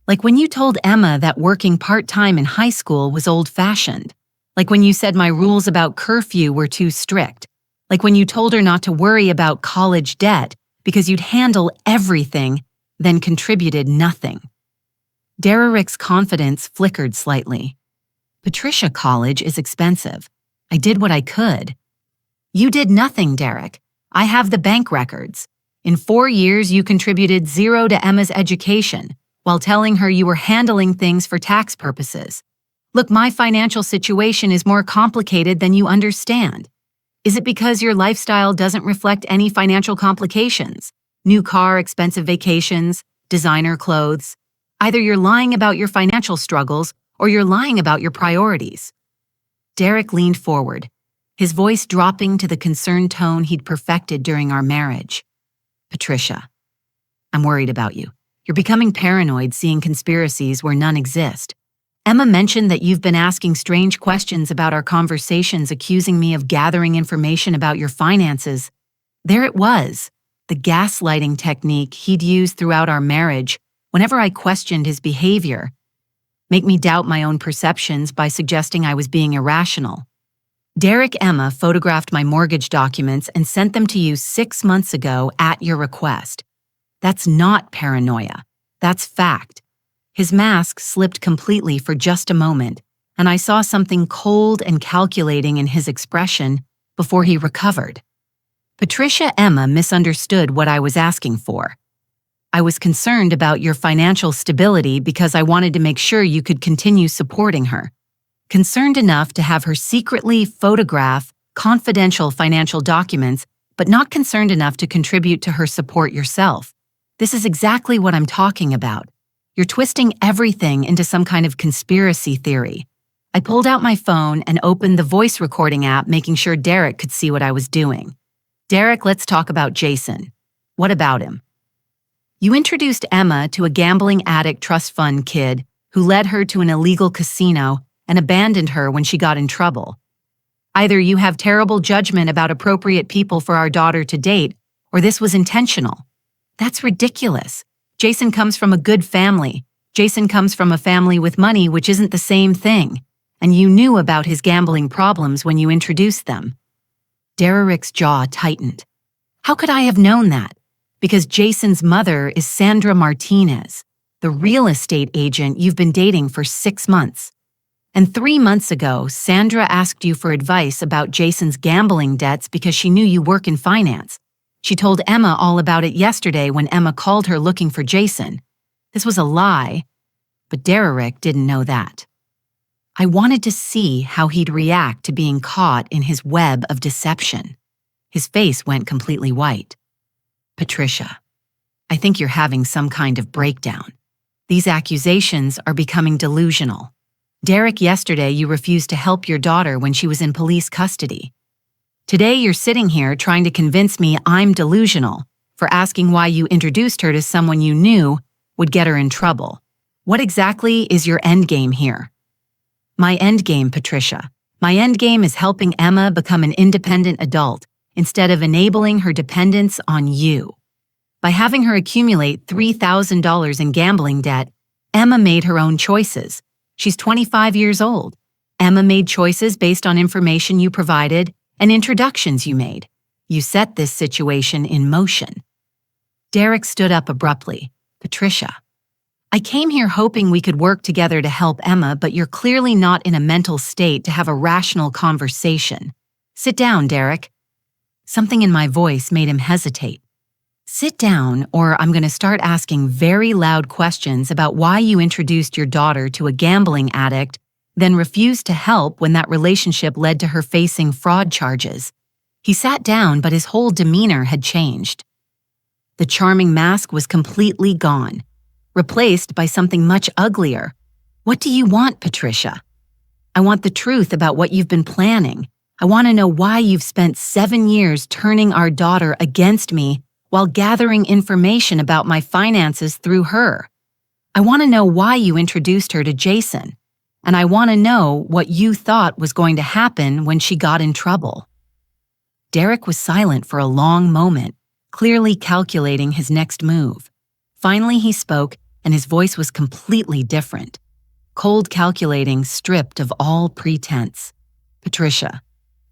Like when you told Emma that working part-time in high school was old-fashioned. Like when you said my rules about curfew were too strict. Like when you told her not to worry about college debt because you'd handle everything, then contributed nothing. Derek's confidence flickered slightly. Patricia, college is expensive. I did what I could. You did nothing, Derek. I have the bank records. In 4 years, you contributed zero to Emma's education while telling her you were handling things for tax purposes. Look, my financial situation is more complicated than you understand. Is it because your lifestyle doesn't reflect any financial complications? New car, expensive vacations, designer clothes? Either you're lying about your financial struggles or you're lying about your priorities. Derek leaned forward, his voice dropping to the concerned tone he'd perfected during our marriage. Patricia, I'm worried about you. You're becoming paranoid seeing conspiracies where none exist. Emma mentioned that you've been asking strange questions about our conversations, accusing me of gathering information about your finances. There it was, the gaslighting technique he'd used throughout our marriage whenever I questioned his behavior. Make me doubt my own perceptions by suggesting I was being irrational. Derek Emma photographed my mortgage documents and sent them to you 6 months ago at your request. That's not paranoia. That's fact. His mask slipped completely for just a moment, and I saw something cold and calculating in his expression before he recovered. Patricia, Emma misunderstood what I was asking for. I was concerned about your financial stability because I wanted to make sure you could continue supporting her. Concerned enough to have her secretly photograph confidential financial documents, but not concerned enough to contribute to her support yourself. This is exactly what I'm talking about. You're twisting everything into some kind of conspiracy theory. I pulled out my phone and opened the voice recording app, making sure Derek could see what I was doing. Derek, let's talk about Jason. What about him? You introduced Emma to a gambling addict trust fund kid who led her to an illegal casino and abandoned her when she got in trouble. Either you have terrible judgment about appropriate people for our daughter to date, or this was intentional. That's ridiculous. Jason comes from a good family. Jason comes from a family with money, which isn't the same thing. And you knew about his gambling problems when you introduced them. Derek's jaw tightened. How could I have known that? Because Jason's mother is Sandra Martinez, the real estate agent you've been dating for 6 months. And 3 months ago, Sandra asked you for advice about Jason's gambling debts because she knew you work in finance. She told Emma all about it yesterday when Emma called her looking for Jason. This was a lie, but Derek didn't know that. I wanted to see how he'd react to being caught in his web of deception. His face went completely white. Patricia, I think you're having some kind of breakdown. These accusations are becoming delusional. Derek, yesterday you refused to help your daughter when she was in police custody. Today you're sitting here trying to convince me I'm delusional for asking why you introduced her to someone you knew would get her in trouble. What exactly is your endgame here? My endgame, Patricia. My endgame is helping Emma become an independent adult instead of enabling her dependence on you. By having her accumulate $3,000 in gambling debt, Emma made her own choices. She's 25 years old. Emma made choices based on information you provided and introductions you made. You set this situation in motion. Derek stood up abruptly. Patricia, I came here hoping we could work together to help Emma, but you're clearly not in a mental state to have a rational conversation. Sit down, Derek. Something in my voice made him hesitate. Sit down, or I'm going to start asking very loud questions about why you introduced your daughter to a gambling addict, then refused to help when that relationship led to her facing fraud charges. He sat down, but his whole demeanor had changed. The charming mask was completely gone, replaced by something much uglier. What do you want, Patricia? I want the truth about what you've been planning. I want to know why you've spent 7 years turning our daughter against me while gathering information about my finances through her. I want to know why you introduced her to Jason. And I want to know what you thought was going to happen when she got in trouble. Derek was silent for a long moment, clearly calculating his next move. Finally, he spoke, and his voice was completely different. Cold, calculating, stripped of all pretense. Patricia,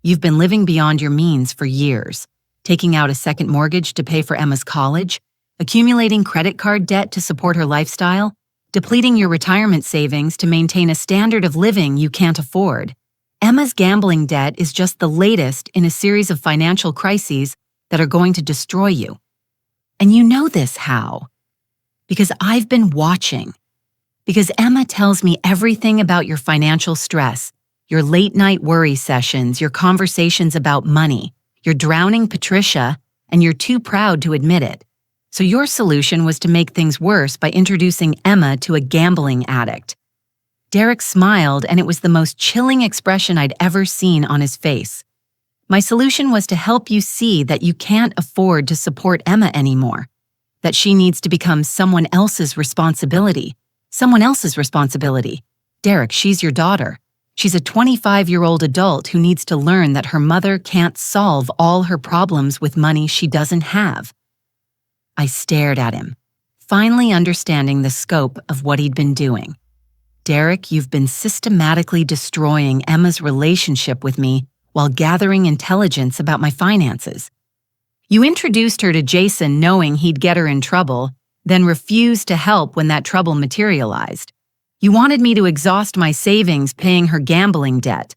you've been living beyond your means for years, taking out a second mortgage to pay for Emma's college, accumulating credit card debt to support her lifestyle, depleting your retirement savings to maintain a standard of living you can't afford. Emma's gambling debt is just the latest in a series of financial crises that are going to destroy you. And you know this how? Because I've been watching. Because Emma tells me everything about your financial stress, your late-night worry sessions, your conversations about money. You're drowning Patricia, and you're too proud to admit it. So your solution was to make things worse by introducing Emma to a gambling addict. Derek smiled, and it was the most chilling expression I'd ever seen on his face. My solution was to help you see that you can't afford to support Emma anymore, that she needs to become someone else's responsibility. Someone else's responsibility. Derek, she's your daughter. She's a 25-year-old adult who needs to learn that her mother can't solve all her problems with money she doesn't have. I stared at him, finally understanding the scope of what he'd been doing. Derek, you've been systematically destroying Emma's relationship with me while gathering intelligence about my finances. You introduced her to Jason knowing he'd get her in trouble, then refused to help when that trouble materialized. You wanted me to exhaust my savings paying her gambling debt.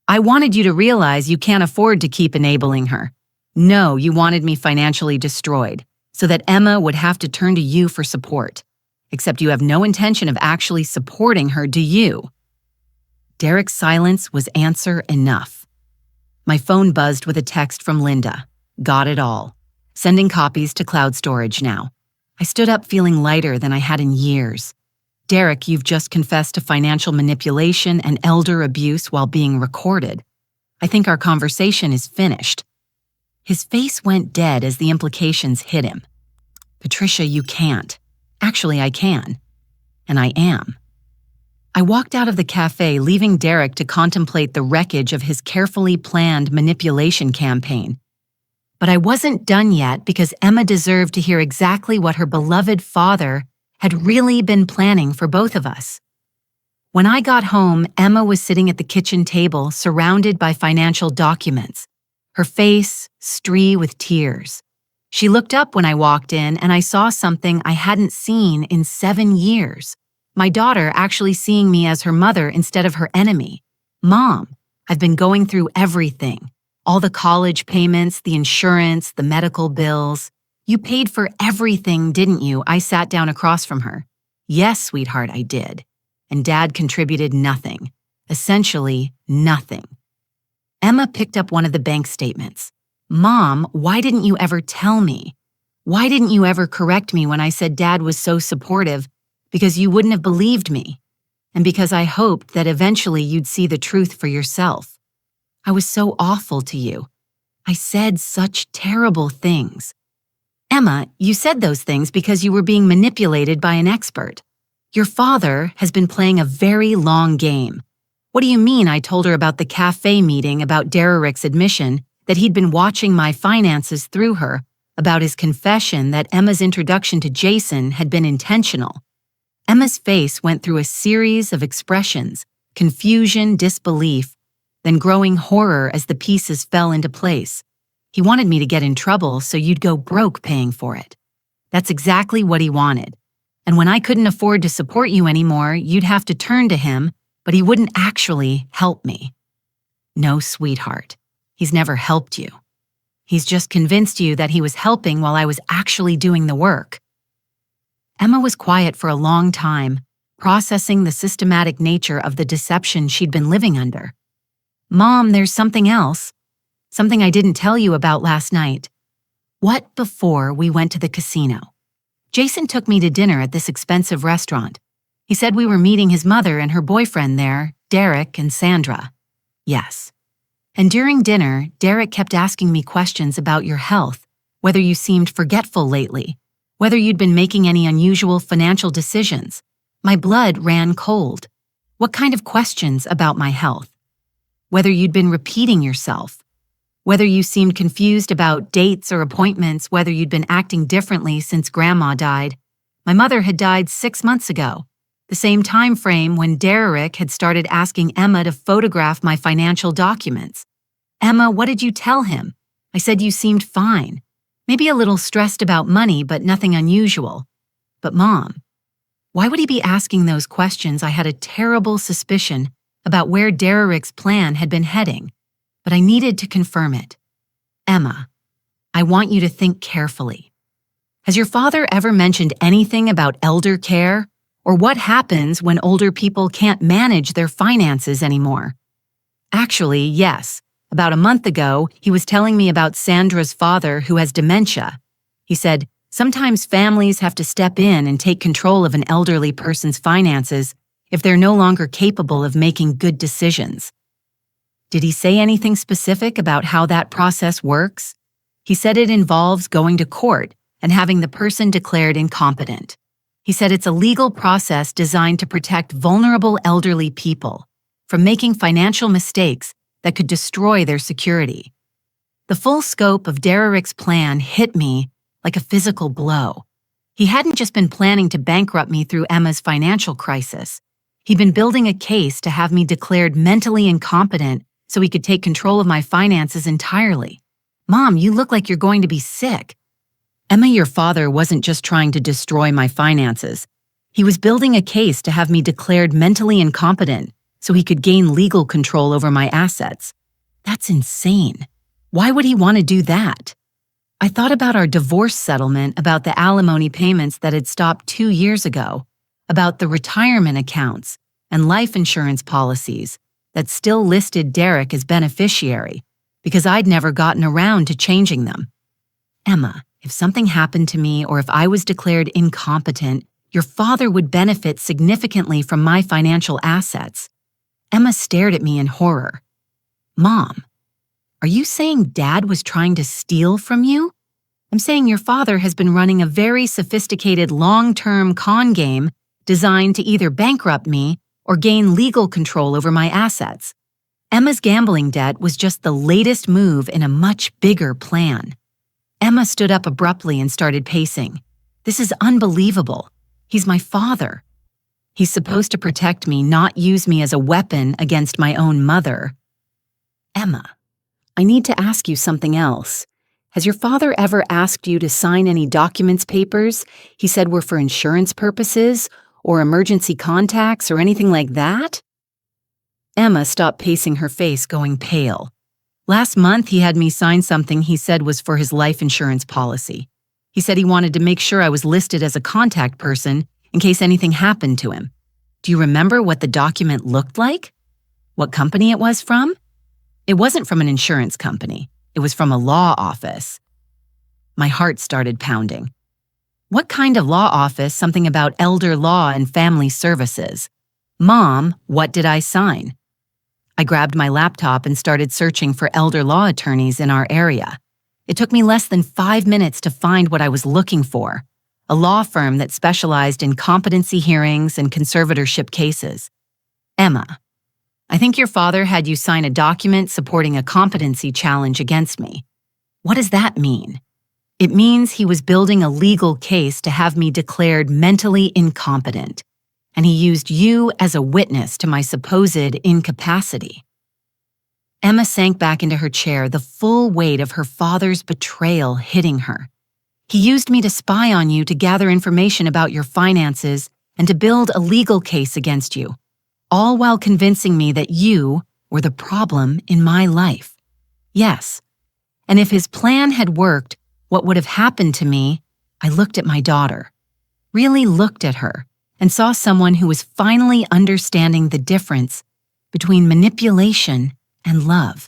I wanted you to realize you can't afford to keep enabling her. No, you wanted me financially destroyed, so that Emma would have to turn to you for support. Except you have no intention of actually supporting her, do you? Derek's silence was answer enough. My phone buzzed with a text from Linda. Got it all. Sending copies to cloud storage now. I stood up feeling lighter than I had in years. Derek, you've just confessed to financial manipulation and elder abuse while being recorded. I think our conversation is finished. His face went dead as the implications hit him. Patricia, you can't. Actually, I can. And I am. I walked out of the cafe, leaving Derek to contemplate the wreckage of his carefully planned manipulation campaign. But I wasn't done yet because Emma deserved to hear exactly what her beloved father had really been planning for both of us. When I got home, Emma was sitting at the kitchen table, surrounded by financial documents, her face streaked with tears. She looked up when I walked in, and I saw something I hadn't seen in 7 years. My daughter actually seeing me as her mother instead of her enemy. Mom, I've been going through everything. All the college payments, the insurance, the medical bills. You paid for everything, didn't you? I sat down across from her. Yes, sweetheart, I did. And Dad contributed nothing. Essentially, nothing. Emma picked up one of the bank statements. Mom, why didn't you ever tell me? Why didn't you ever correct me when I said Dad was so supportive? Because you wouldn't have believed me. And because I hoped that eventually you'd see the truth for yourself. I was so awful to you. I said such terrible things. Emma, you said those things because you were being manipulated by an expert. Your father has been playing a very long game. What do you mean I told her about the cafe meeting about Derek's admission that he'd been watching my finances through her, about his confession that Emma's introduction to Jason had been intentional? Emma's face went through a series of expressions, confusion, disbelief, then growing horror as the pieces fell into place. He wanted me to get in trouble so you'd go broke paying for it. That's exactly what he wanted. And when I couldn't afford to support you anymore, you'd have to turn to him, but he wouldn't actually help me. No, sweetheart. He's never helped you. He's just convinced you that he was helping while I was actually doing the work. Emma was quiet for a long time, processing the systematic nature of the deception she'd been living under. Mom, there's something else. Something I didn't tell you about last night. What before we went to the casino? Jason took me to dinner at this expensive restaurant. He said we were meeting his mother and her boyfriend there, Derek and Sandra. Yes. And during dinner, Derek kept asking me questions about your health, whether you seemed forgetful lately, whether you'd been making any unusual financial decisions. My blood ran cold. What kind of questions about my health? Whether you'd been repeating yourself. Whether you seemed confused about dates or appointments, whether you'd been acting differently since Grandma died. My mother had died 6 months ago, the same time frame when Derek had started asking Emma to photograph my financial documents. Emma, what did you tell him? I said you seemed fine. Maybe a little stressed about money, but nothing unusual. But Mom, why would he be asking those questions? I had a terrible suspicion about where Derek's plan had been heading, but I needed to confirm it. Emma, I want you to think carefully. Has your father ever mentioned anything about elder care, or what happens when older people can't manage their finances anymore? Actually, yes. About a month ago, he was telling me about Sandra's father who has dementia. He said, sometimes families have to step in and take control of an elderly person's finances if they're no longer capable of making good decisions. Did he say anything specific about how that process works? He said it involves going to court and having the person declared incompetent. He said it's a legal process designed to protect vulnerable elderly people from making financial mistakes that could destroy their security. The full scope of Derek's plan hit me like a physical blow. He hadn't just been planning to bankrupt me through Emma's financial crisis. He'd been building a case to have me declared mentally incompetent so he could take control of my finances entirely. Mom, you look like you're going to be sick. Emma, your father wasn't just trying to destroy my finances. He was building a case to have me declared mentally incompetent so he could gain legal control over my assets. That's insane. Why would he want to do that? I thought about our divorce settlement, about the alimony payments that had stopped 2 years ago, about the retirement accounts and life insurance policies that still listed Derek as beneficiary because I'd never gotten around to changing them. Emma, if something happened to me or if I was declared incompetent, your father would benefit significantly from my financial assets. Emma stared at me in horror. Mom, are you saying Dad was trying to steal from you? I'm saying your father has been running a very sophisticated long-term con game designed to either bankrupt me or gain legal control over my assets. Emma's gambling debt was just the latest move in a much bigger plan. Emma stood up abruptly and started pacing. This is unbelievable. He's my father. He's supposed to protect me, not use me as a weapon against my own mother. Emma, I need to ask you something else. Has your father ever asked you to sign any documents papers he said were for insurance purposes or emergency contacts or anything like that? Emma stopped pacing, her face going pale. Last month, he had me sign something he said was for his life insurance policy. He said he wanted to make sure I was listed as a contact person in case anything happened to him. Do you remember what the document looked like? What company it was from? It wasn't from an insurance company. It was from a law office. My heart started pounding. What kind of law office? Something about elder law and family services. Mom, what did I sign? I grabbed my laptop and started searching for elder law attorneys in our area. It took me less than 5 minutes to find what I was looking for, a law firm that specialized in competency hearings and conservatorship cases. Emma, I think your father had you sign a document supporting a competency challenge against me. What does that mean? It means he was building a legal case to have me declared mentally incompetent, and he used you as a witness to my supposed incapacity. Emma sank back into her chair, the full weight of her father's betrayal hitting her. He used me to spy on you, to gather information about your finances, and to build a legal case against you, all while convincing me that you were the problem in my life. Yes, and if his plan had worked, what would have happened to me? I looked at my daughter, really looked at her, and saw someone who was finally understanding the difference between manipulation and love.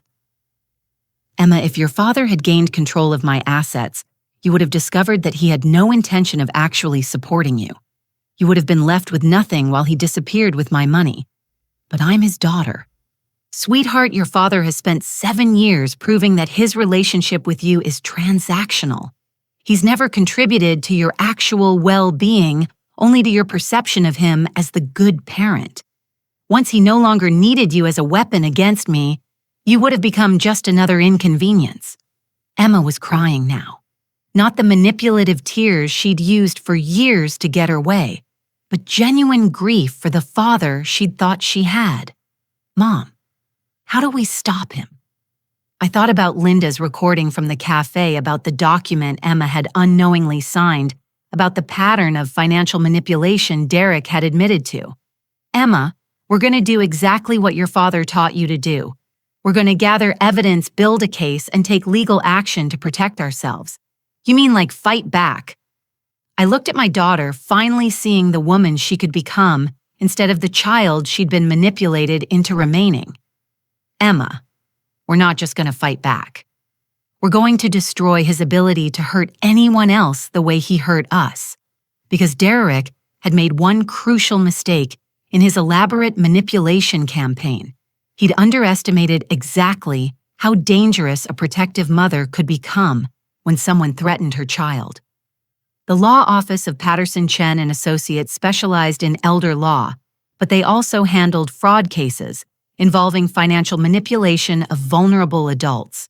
Emma, if your father had gained control of my assets, you would have discovered that he had no intention of actually supporting you. You would have been left with nothing while he disappeared with my money. But I'm his daughter. Sweetheart, your father has spent 7 years proving that his relationship with you is transactional. He's never contributed to your actual well-being, only to your perception of him as the good parent. Once he no longer needed you as a weapon against me, you would have become just another inconvenience. Emma was crying now. Not the manipulative tears she'd used for years to get her way, but genuine grief for the father she'd thought she had. Mom, how do we stop him? I thought about Linda's recording from the cafe about the document Emma had unknowingly signed, about the pattern of financial manipulation Derek had admitted to. Emma, we're going to do exactly what your father taught you to do. We're We're going to gather evidence, build a case, and take legal action to protect ourselves. You mean like fight back? I looked at my daughter, finally seeing the woman she could become instead of the child she'd been manipulated into remaining. Emma, we're not just going to fight back. We're going to destroy his ability to hurt anyone else the way he hurt us. Because Derek had made one crucial mistake in his elaborate manipulation campaign. He'd underestimated exactly how dangerous a protective mother could become when someone threatened her child. The law office of Patterson, Chen and Associates specialized in elder law, but they also handled fraud cases involving financial manipulation of vulnerable adults.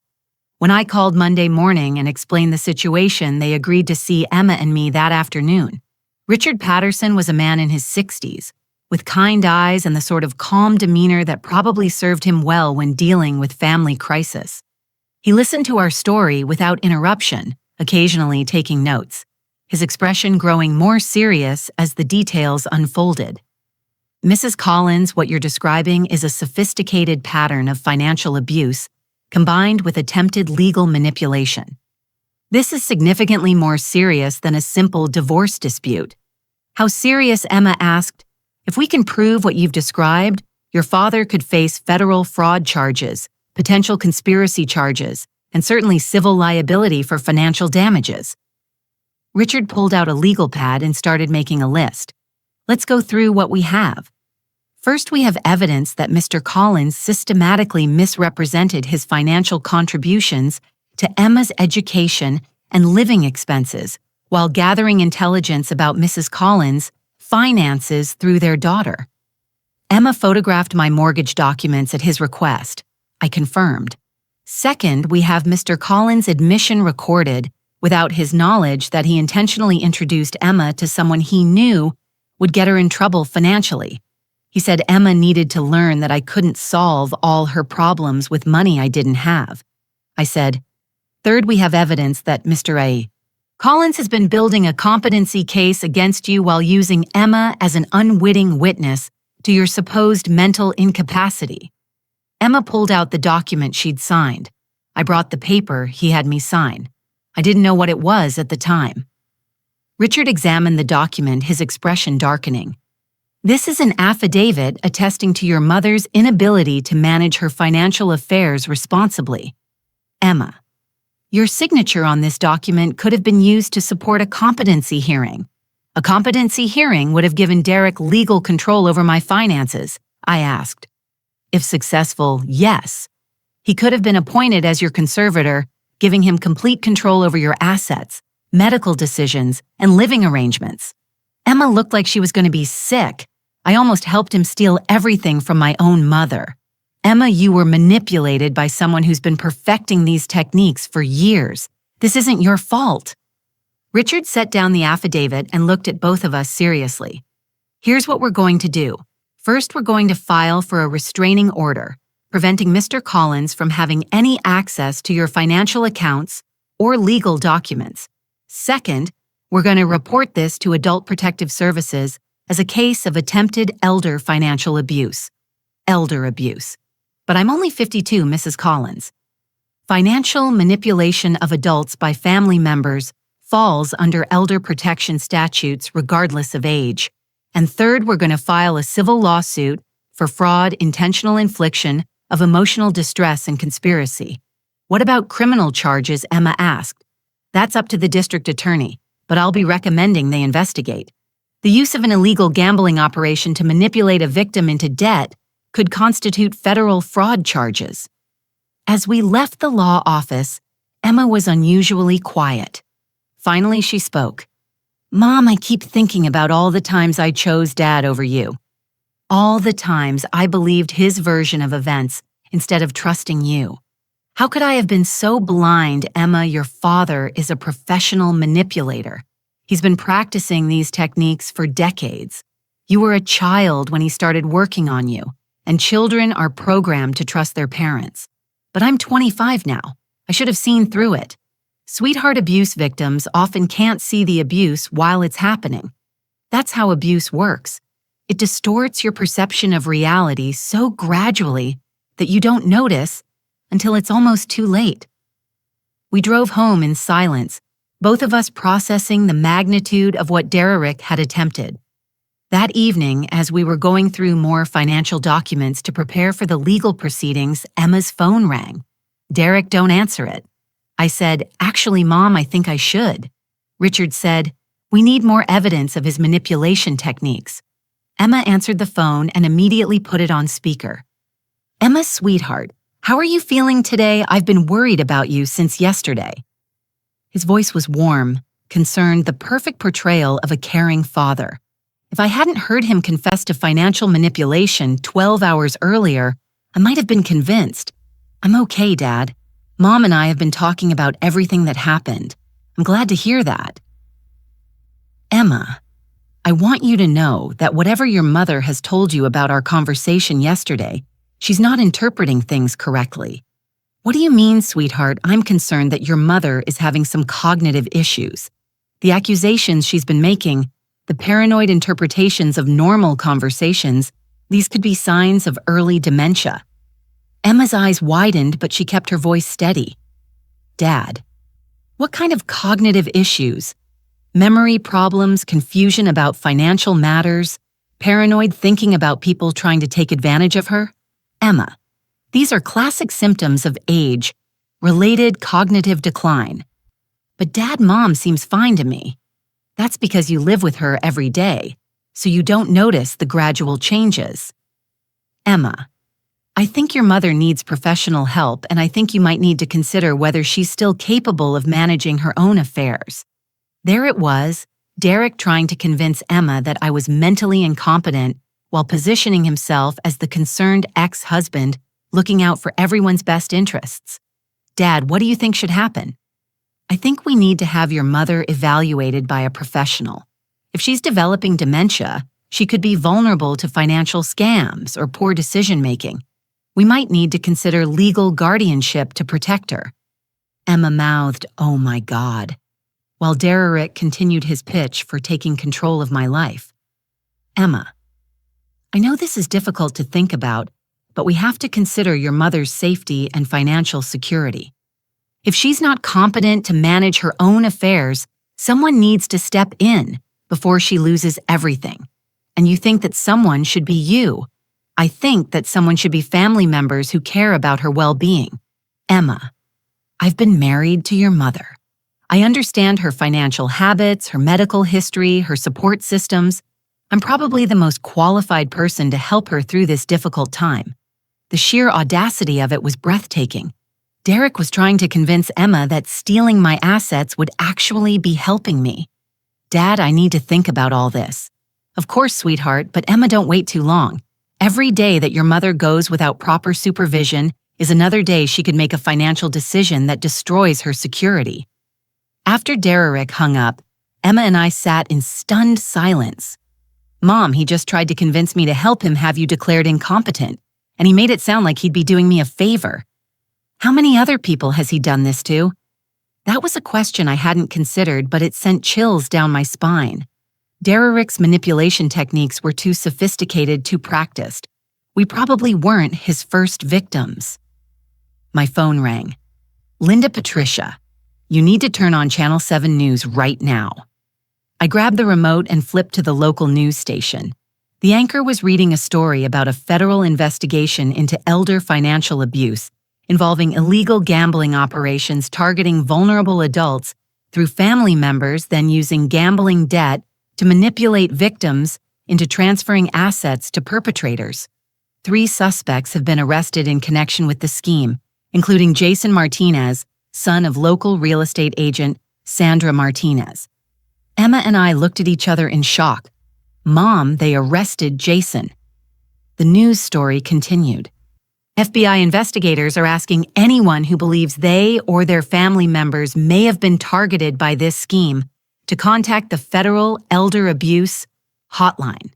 When I called Monday morning and explained the situation, they agreed to see Emma and me that afternoon. Richard Patterson was a man in his 60s, with kind eyes and the sort of calm demeanor that probably served him well when dealing with family crisis. He listened to our story without interruption, occasionally taking notes, his expression growing more serious as the details unfolded. Mrs. Collins, what you're describing is a sophisticated pattern of financial abuse combined with attempted legal manipulation. This is significantly more serious than a simple divorce dispute. How serious? Emma asked. If we can prove what you've described, your father could face federal fraud charges, potential conspiracy charges, and certainly civil liability for financial damages. Richard pulled out a legal pad and started making a list. Let's go through what we have. First, we have evidence that Mr. Collins systematically misrepresented his financial contributions to Emma's education and living expenses while gathering intelligence about Mrs. Collins' finances through their daughter. Emma photographed my mortgage documents at his request. I confirmed. Second, we have Mr. Collins' admission recorded without his knowledge that he intentionally introduced Emma to someone he knew would get her in trouble financially. He said Emma needed to learn that I couldn't solve all her problems with money I didn't have. I said, third, we have evidence that Mr. A. Collins has been building a competency case against you while using Emma as an unwitting witness to your supposed mental incapacity. Emma pulled out the document she'd signed. I brought the paper he had me sign. I didn't know what it was at the time. Richard examined the document, his expression darkening. This is an affidavit attesting to your mother's inability to manage her financial affairs responsibly. Emma, your signature on this document could have been used to support a competency hearing. A competency hearing would have given Derek legal control over my finances, I asked. If successful, yes. He could have been appointed as your conservator, giving him complete control over your assets, medical decisions, and living arrangements. Emma looked like she was going to be sick. I almost helped him steal everything from my own mother. Emma, you were manipulated by someone who's been perfecting these techniques for years. This isn't your fault. Richard set down the affidavit and looked at both of us seriously. Here's what we're going to do. First, we're going to file for a restraining order, preventing Mr. Collins from having any access to your financial accounts or legal documents. Second, we're going to report this to Adult Protective Services as a case of attempted elder financial abuse. Elder abuse. But I'm only 52, Mrs. Collins. Financial manipulation of adults by family members falls under elder protection statutes regardless of age. And third, we're going to file a civil lawsuit for fraud, intentional infliction of emotional distress, and conspiracy. What about criminal charges? Emma asked. That's up to the district attorney, but I'll be recommending they investigate. The use of an illegal gambling operation to manipulate a victim into debt could constitute federal fraud charges. As we left the law office, Emma was unusually quiet. Finally, she spoke. Mom, I keep thinking about all the times I chose Dad over you. All the times I believed his version of events instead of trusting you. How could I have been so blind? Emma, your father is a professional manipulator. He's been practicing these techniques for decades. You were a child when he started working on you, and children are programmed to trust their parents. But I'm 25 now. I should have seen through it. Sweetheart abuse victims often can't see the abuse while it's happening. That's how abuse works. It distorts your perception of reality so gradually that you don't notice until it's almost too late. We drove home in silence, both of us processing the magnitude of what Derek had attempted. That evening, as we were going through more financial documents to prepare for the legal proceedings, Emma's phone rang. "Derek, don't answer it." I said, "Actually, Mom, I think I should." Richard said, "We need more evidence of his manipulation techniques." Emma answered the phone and immediately put it on speaker. "Emma, sweetheart, how are you feeling today? I've been worried about you since yesterday." His voice was warm, concerned, the perfect portrayal of a caring father. If I hadn't heard him confess to financial manipulation 12 hours earlier, I might have been convinced. "I'm okay, Dad. Mom and I have been talking about everything that happened. I'm glad to hear that." "Emma, I want you to know that whatever your mother has told you about our conversation yesterday, she's not interpreting things correctly." "What do you mean, sweetheart? I'm concerned that your mother is having some cognitive issues. The accusations she's been making, the paranoid interpretations of normal conversations, these could be signs of early dementia." Emma's eyes widened, but she kept her voice steady. "Dad, what kind of cognitive issues? Memory problems, confusion about financial matters, paranoid thinking about people trying to take advantage of her? Emma, these are classic symptoms of age-related cognitive decline. But Dad, Mom seems fine to me. That's because you live with her every day, so you don't notice the gradual changes. Emma, I think your mother needs professional help, and I think you might need to consider whether she's still capable of managing her own affairs." There it was, Derek trying to convince Emma that I was mentally incompetent while positioning himself as the concerned ex-husband looking out for everyone's best interests. "Dad, what do you think should happen?" "I think we need to have your mother evaluated by a professional. If she's developing dementia, she could be vulnerable to financial scams or poor decision-making. We might need to consider legal guardianship to protect her." Emma mouthed, "Oh my God," while Derek continued his pitch for taking control of my life. "Emma, I know this is difficult to think about, but we have to consider your mother's safety and financial security. If she's not competent to manage her own affairs, someone needs to step in before she loses everything. And you think that someone should be you. I think that someone should be family members who care about her well-being. Emma, I've been married to your mother. I understand her financial habits, her medical history, her support systems. I'm probably the most qualified person to help her through this difficult time." The sheer audacity of it was breathtaking. Derek was trying to convince Emma that stealing my assets would actually be helping me. "Dad, I need to think about all this." "Of course, sweetheart, but Emma, don't wait too long. Every day that your mother goes without proper supervision is another day she could make a financial decision that destroys her security." After Derek hung up, Emma and I sat in stunned silence. "Mom, he just tried to convince me to help him have you declared incompetent, and he made it sound like he'd be doing me a favor. How many other people has he done this to?" That was a question I hadn't considered, but it sent chills down my spine. Derek's manipulation techniques were too sophisticated, too practiced. We probably weren't his first victims. My phone rang. "Linda, Patricia, you need to turn on Channel 7 News right now." I grabbed the remote and flipped to the local news station. The anchor was reading a story about a federal investigation into elder financial abuse involving illegal gambling operations targeting vulnerable adults through family members, then using gambling debt to manipulate victims into transferring assets to perpetrators. 3 suspects have been arrested in connection with the scheme, including Jason Martinez, son of local real estate agent Sandra Martinez. Emma and I looked at each other in shock. "Mom, they arrested Jason." The news story continued. FBI investigators are asking anyone who believes they or their family members may have been targeted by this scheme to contact the Federal Elder Abuse Hotline.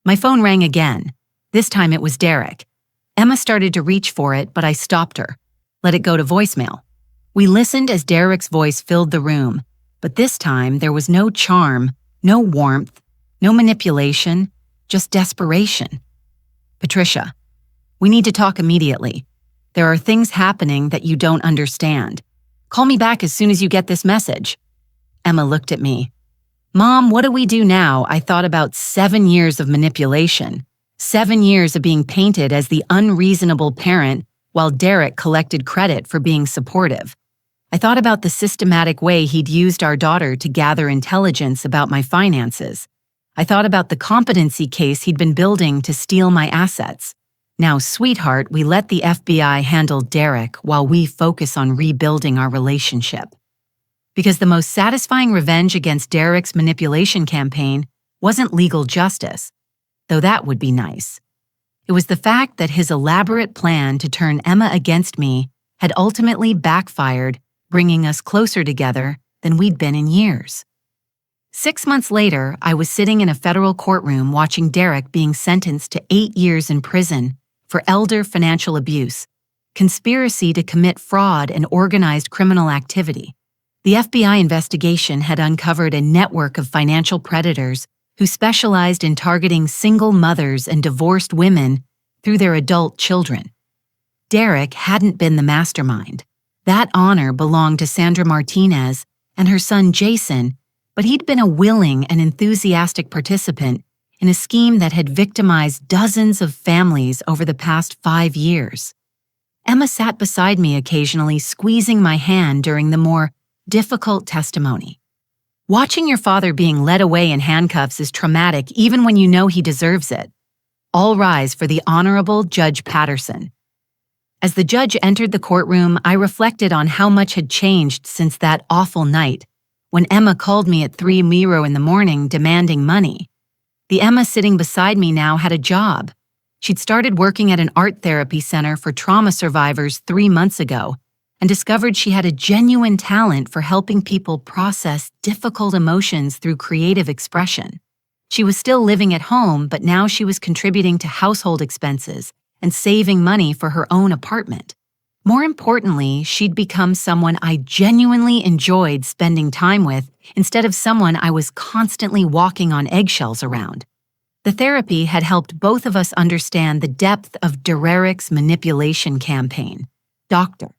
My phone rang again. This time it was Derek. Emma started to reach for it, but I stopped her. Let it go to voicemail. We listened as Derek's voice filled the room, but this time there was no charm, no warmth, no manipulation, just desperation. "Patricia, we need to talk immediately. There are things happening that you don't understand. Call me back as soon as you get this message." Emma looked at me. "Mom, what do we do now?" I thought about 7 years of manipulation. 7 years of being painted as the unreasonable parent while Derek collected credit for being supportive. I thought about the systematic way he'd used our daughter to gather intelligence about my finances. I thought about the competency case he'd been building to steal my assets. Now, sweetheart, we let the FBI handle Derek while we focus on rebuilding our relationship. Because the most satisfying revenge against Derek's manipulation campaign wasn't legal justice, though that would be nice. It was the fact that his elaborate plan to turn Emma against me had ultimately backfired, bringing us closer together than we'd been in years. 6 months later, I was sitting in a federal courtroom watching Derek being sentenced to 8 years in prison for elder financial abuse, conspiracy to commit fraud, and organized criminal activity. The FBI investigation had uncovered a network of financial predators who specialized in targeting single mothers and divorced women through their adult children. Derek hadn't been the mastermind. That honor belonged to Sandra Martinez and her son Jason, but he'd been a willing and enthusiastic participant in a scheme that had victimized dozens of families over the past 5 years. Emma sat beside me occasionally, squeezing my hand during the more difficult testimony. Watching your father being led away in handcuffs is traumatic even when you know he deserves it. All rise for the Honorable Judge Patterson. As the judge entered the courtroom, I reflected on how much had changed since that awful night, when Emma called me at 3 in the morning demanding money. The Emma sitting beside me now had a job. She'd started working at an art therapy center for trauma survivors 3 months ago, and discovered she had a genuine talent for helping people process difficult emotions through creative expression. She was still living at home, but now she was contributing to household expenses and saving money for her own apartment. More importantly, she'd become someone I genuinely enjoyed spending time with instead of someone I was constantly walking on eggshells around. The therapy had helped both of us understand the depth of Derek's manipulation campaign. Dr.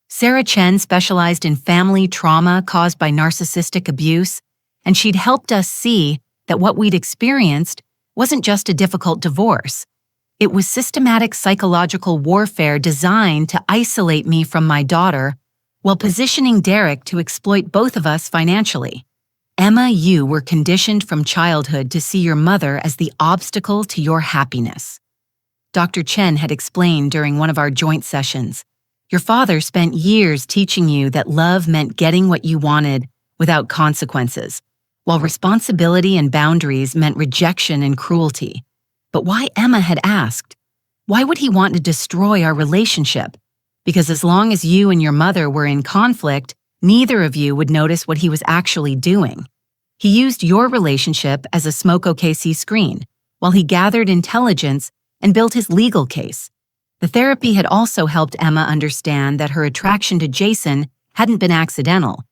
Sarah Chen specialized in family trauma caused by narcissistic abuse, and she'd helped us see that what we'd experienced wasn't just a difficult divorce. It was systematic psychological warfare designed to isolate me from my daughter while positioning Derek to exploit both of us financially. Emma, you were conditioned from childhood to see your mother as the obstacle to your happiness. Dr. Chen had explained during one of our joint sessions. Your father spent years teaching you that love meant getting what you wanted without consequences, while responsibility and boundaries meant rejection and cruelty. But why, Emma had asked, why would he want to destroy our relationship? Because as long as you and your mother were in conflict, neither of you would notice what he was actually doing. He used your relationship as a smoke OKC screen, while he gathered intelligence and built his legal case. The therapy had also helped Emma understand that her attraction to Jason hadn't been accidental.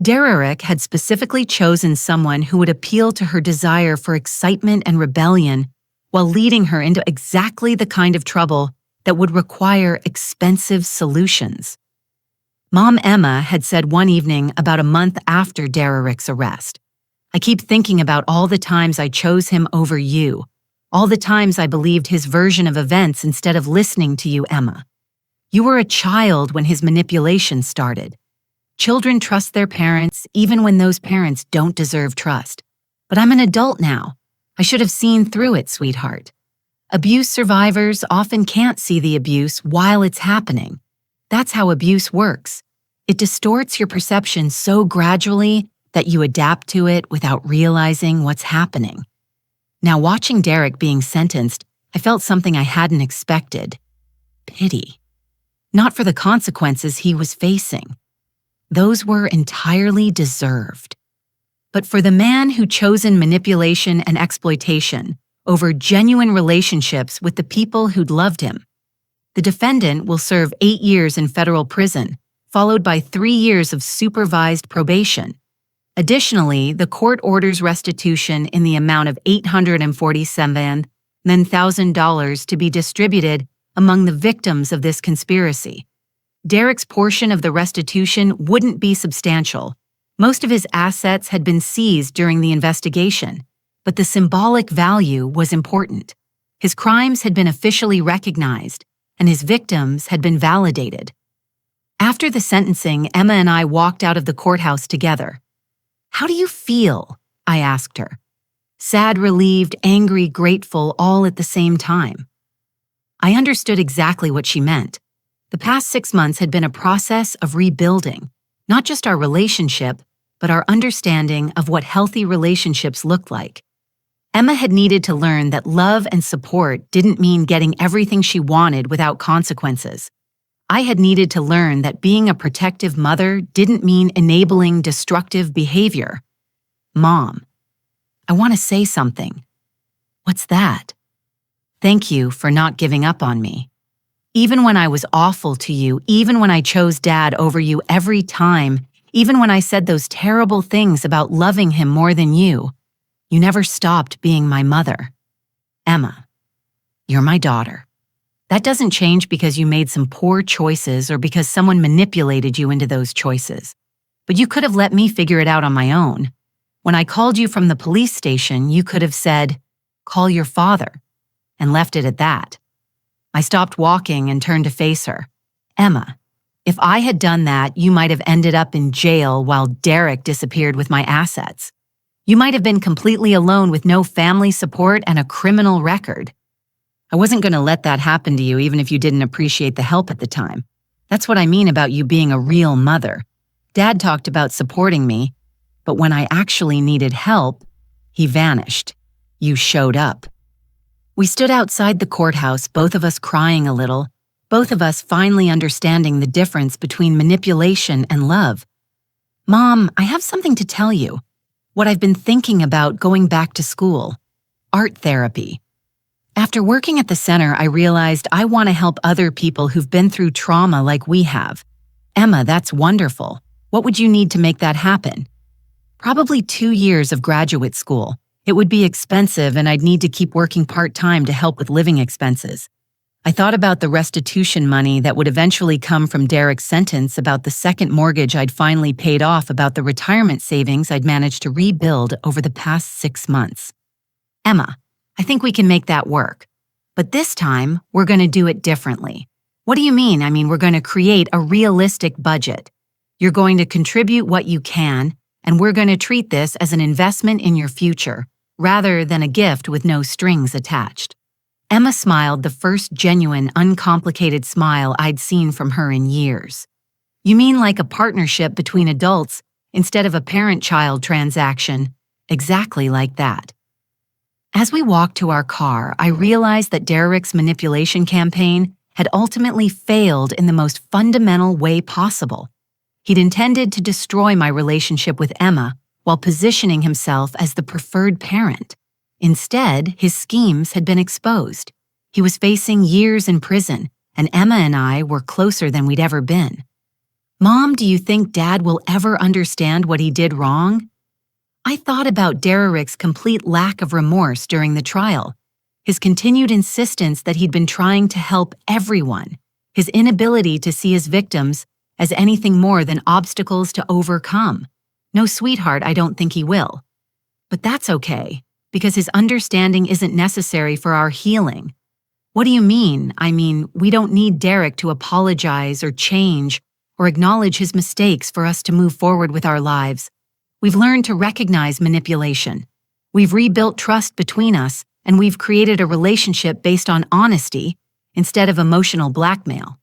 Derek had specifically chosen someone who would appeal to her desire for excitement and rebellion while leading her into exactly the kind of trouble that would require expensive solutions. Mom Emma had said one evening about a month after Derek's arrest, "I keep thinking about all the times I chose him over you. All the times I believed his version of events instead of listening to you, Emma. You were a child when his manipulation started. Children trust their parents even when those parents don't deserve trust. But I'm an adult now. I should have seen through it, sweetheart. Abuse survivors often can't see the abuse while it's happening. That's how abuse works. It distorts your perception so gradually that you adapt to it without realizing what's happening." Now, watching Derek being sentenced, I felt something I hadn't expected. Pity. Not for the consequences he was facing. Those were entirely deserved. But for the man who chosen manipulation and exploitation over genuine relationships with the people who'd loved him. The defendant will serve 8 years in federal prison, followed by 3 years of supervised probation. Additionally, the court orders restitution in the amount of $847,000 to be distributed among the victims of this conspiracy. Derek's portion of the restitution wouldn't be substantial. Most of his assets had been seized during the investigation, but the symbolic value was important. His crimes had been officially recognized, and his victims had been validated. After the sentencing, Emma and I walked out of the courthouse together. "How do you feel?" I asked her. Sad, relieved, angry, grateful, all at the same time. I understood exactly what she meant. The past 6 months had been a process of rebuilding, not just our relationship, but our understanding of what healthy relationships looked like. Emma had needed to learn that love and support didn't mean getting everything she wanted without consequences. I had needed to learn that being a protective mother didn't mean enabling destructive behavior. "Mom, I want to say something." "What's that?" "Thank you for not giving up on me. Even when I was awful to you, even when I chose Dad over you every time, even when I said those terrible things about loving him more than you never stopped being my mother. Emma, you're my daughter. That doesn't change because you made some poor choices or because someone manipulated you into those choices. But you could have let me figure it out on my own. When I called you from the police station, you could have said, 'Call your father,' and left it at that." I stopped walking and turned to face her. "Emma, if I had done that, you might have ended up in jail while Derek disappeared with my assets. You might have been completely alone with no family support and a criminal record. I wasn't going to let that happen to you even if you didn't appreciate the help at the time. That's what I mean about you being a real mother. Dad talked about supporting me, but when I actually needed help, he vanished. You showed up." We stood outside the courthouse, both of us crying a little, both of us finally understanding the difference between manipulation and love. "Mom, I have something to tell you. What I've been thinking about going back to school. Art therapy. After working at the center, I realized I want to help other people who've been through trauma like we have. Emma, that's wonderful. What would you need to make that happen?" "Probably 2 years of graduate school. It would be expensive and I'd need to keep working part-time to help with living expenses." I thought about the restitution money that would eventually come from Derek's sentence, about the second mortgage I'd finally paid off, about the retirement savings I'd managed to rebuild over the past 6 months. "Emma, I think we can make that work. But this time, we're going to do it differently." "What do you mean?" "I mean, we're going to create a realistic budget. You're going to contribute what you can, and we're going to treat this as an investment in your future, rather than a gift with no strings attached." Emma smiled, the first genuine, uncomplicated smile I'd seen from her in years. "You mean like a partnership between adults instead of a parent-child transaction?" "Exactly like that." As we walked to our car, I realized that Derek's manipulation campaign had ultimately failed in the most fundamental way possible. He'd intended to destroy my relationship with Emma while positioning himself as the preferred parent. Instead, his schemes had been exposed. He was facing years in prison, and Emma and I were closer than we'd ever been. "Mom, do you think Dad will ever understand what he did wrong?" I thought about Derek's complete lack of remorse during the trial, his continued insistence that he'd been trying to help everyone, his inability to see his victims as anything more than obstacles to overcome. "No, sweetheart, I don't think he will." "But that's okay, because his understanding isn't necessary for our healing." "What do you mean?" "I mean, we don't need Derek to apologize or change or acknowledge his mistakes for us to move forward with our lives. We've learned to recognize manipulation. We've rebuilt trust between us, and we've created a relationship based on honesty instead of emotional blackmail."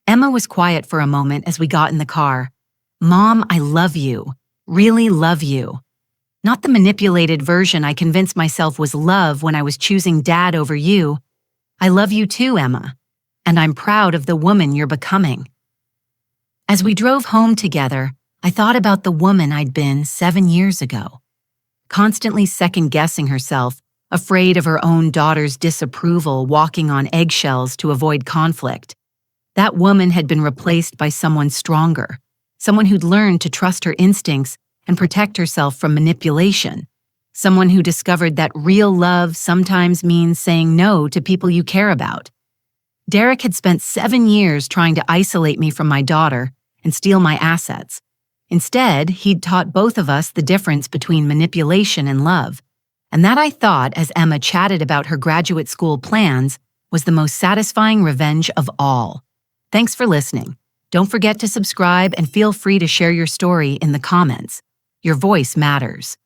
Emma was quiet for a moment as we got in the car. "Mom, I love you. Really love you. Not the manipulated version I convinced myself was love when I was choosing Dad over you. I love you too, Emma, and I'm proud of the woman you're becoming." As we drove home together, I thought about the woman I'd been 7 years ago, constantly second-guessing herself, afraid of her own daughter's disapproval, walking on eggshells to avoid conflict. That woman had been replaced by someone stronger, someone who'd learned to trust her instincts and protect herself from manipulation, someone who discovered that real love sometimes means saying no to people you care about. Derek had spent 7 years trying to isolate me from my daughter and steal my assets. Instead, he'd taught both of us the difference between manipulation and love. And that, I thought, as Emma chatted about her graduate school plans, was the most satisfying revenge of all. Thanks for listening. Don't forget to subscribe and feel free to share your story in the comments. Your voice matters.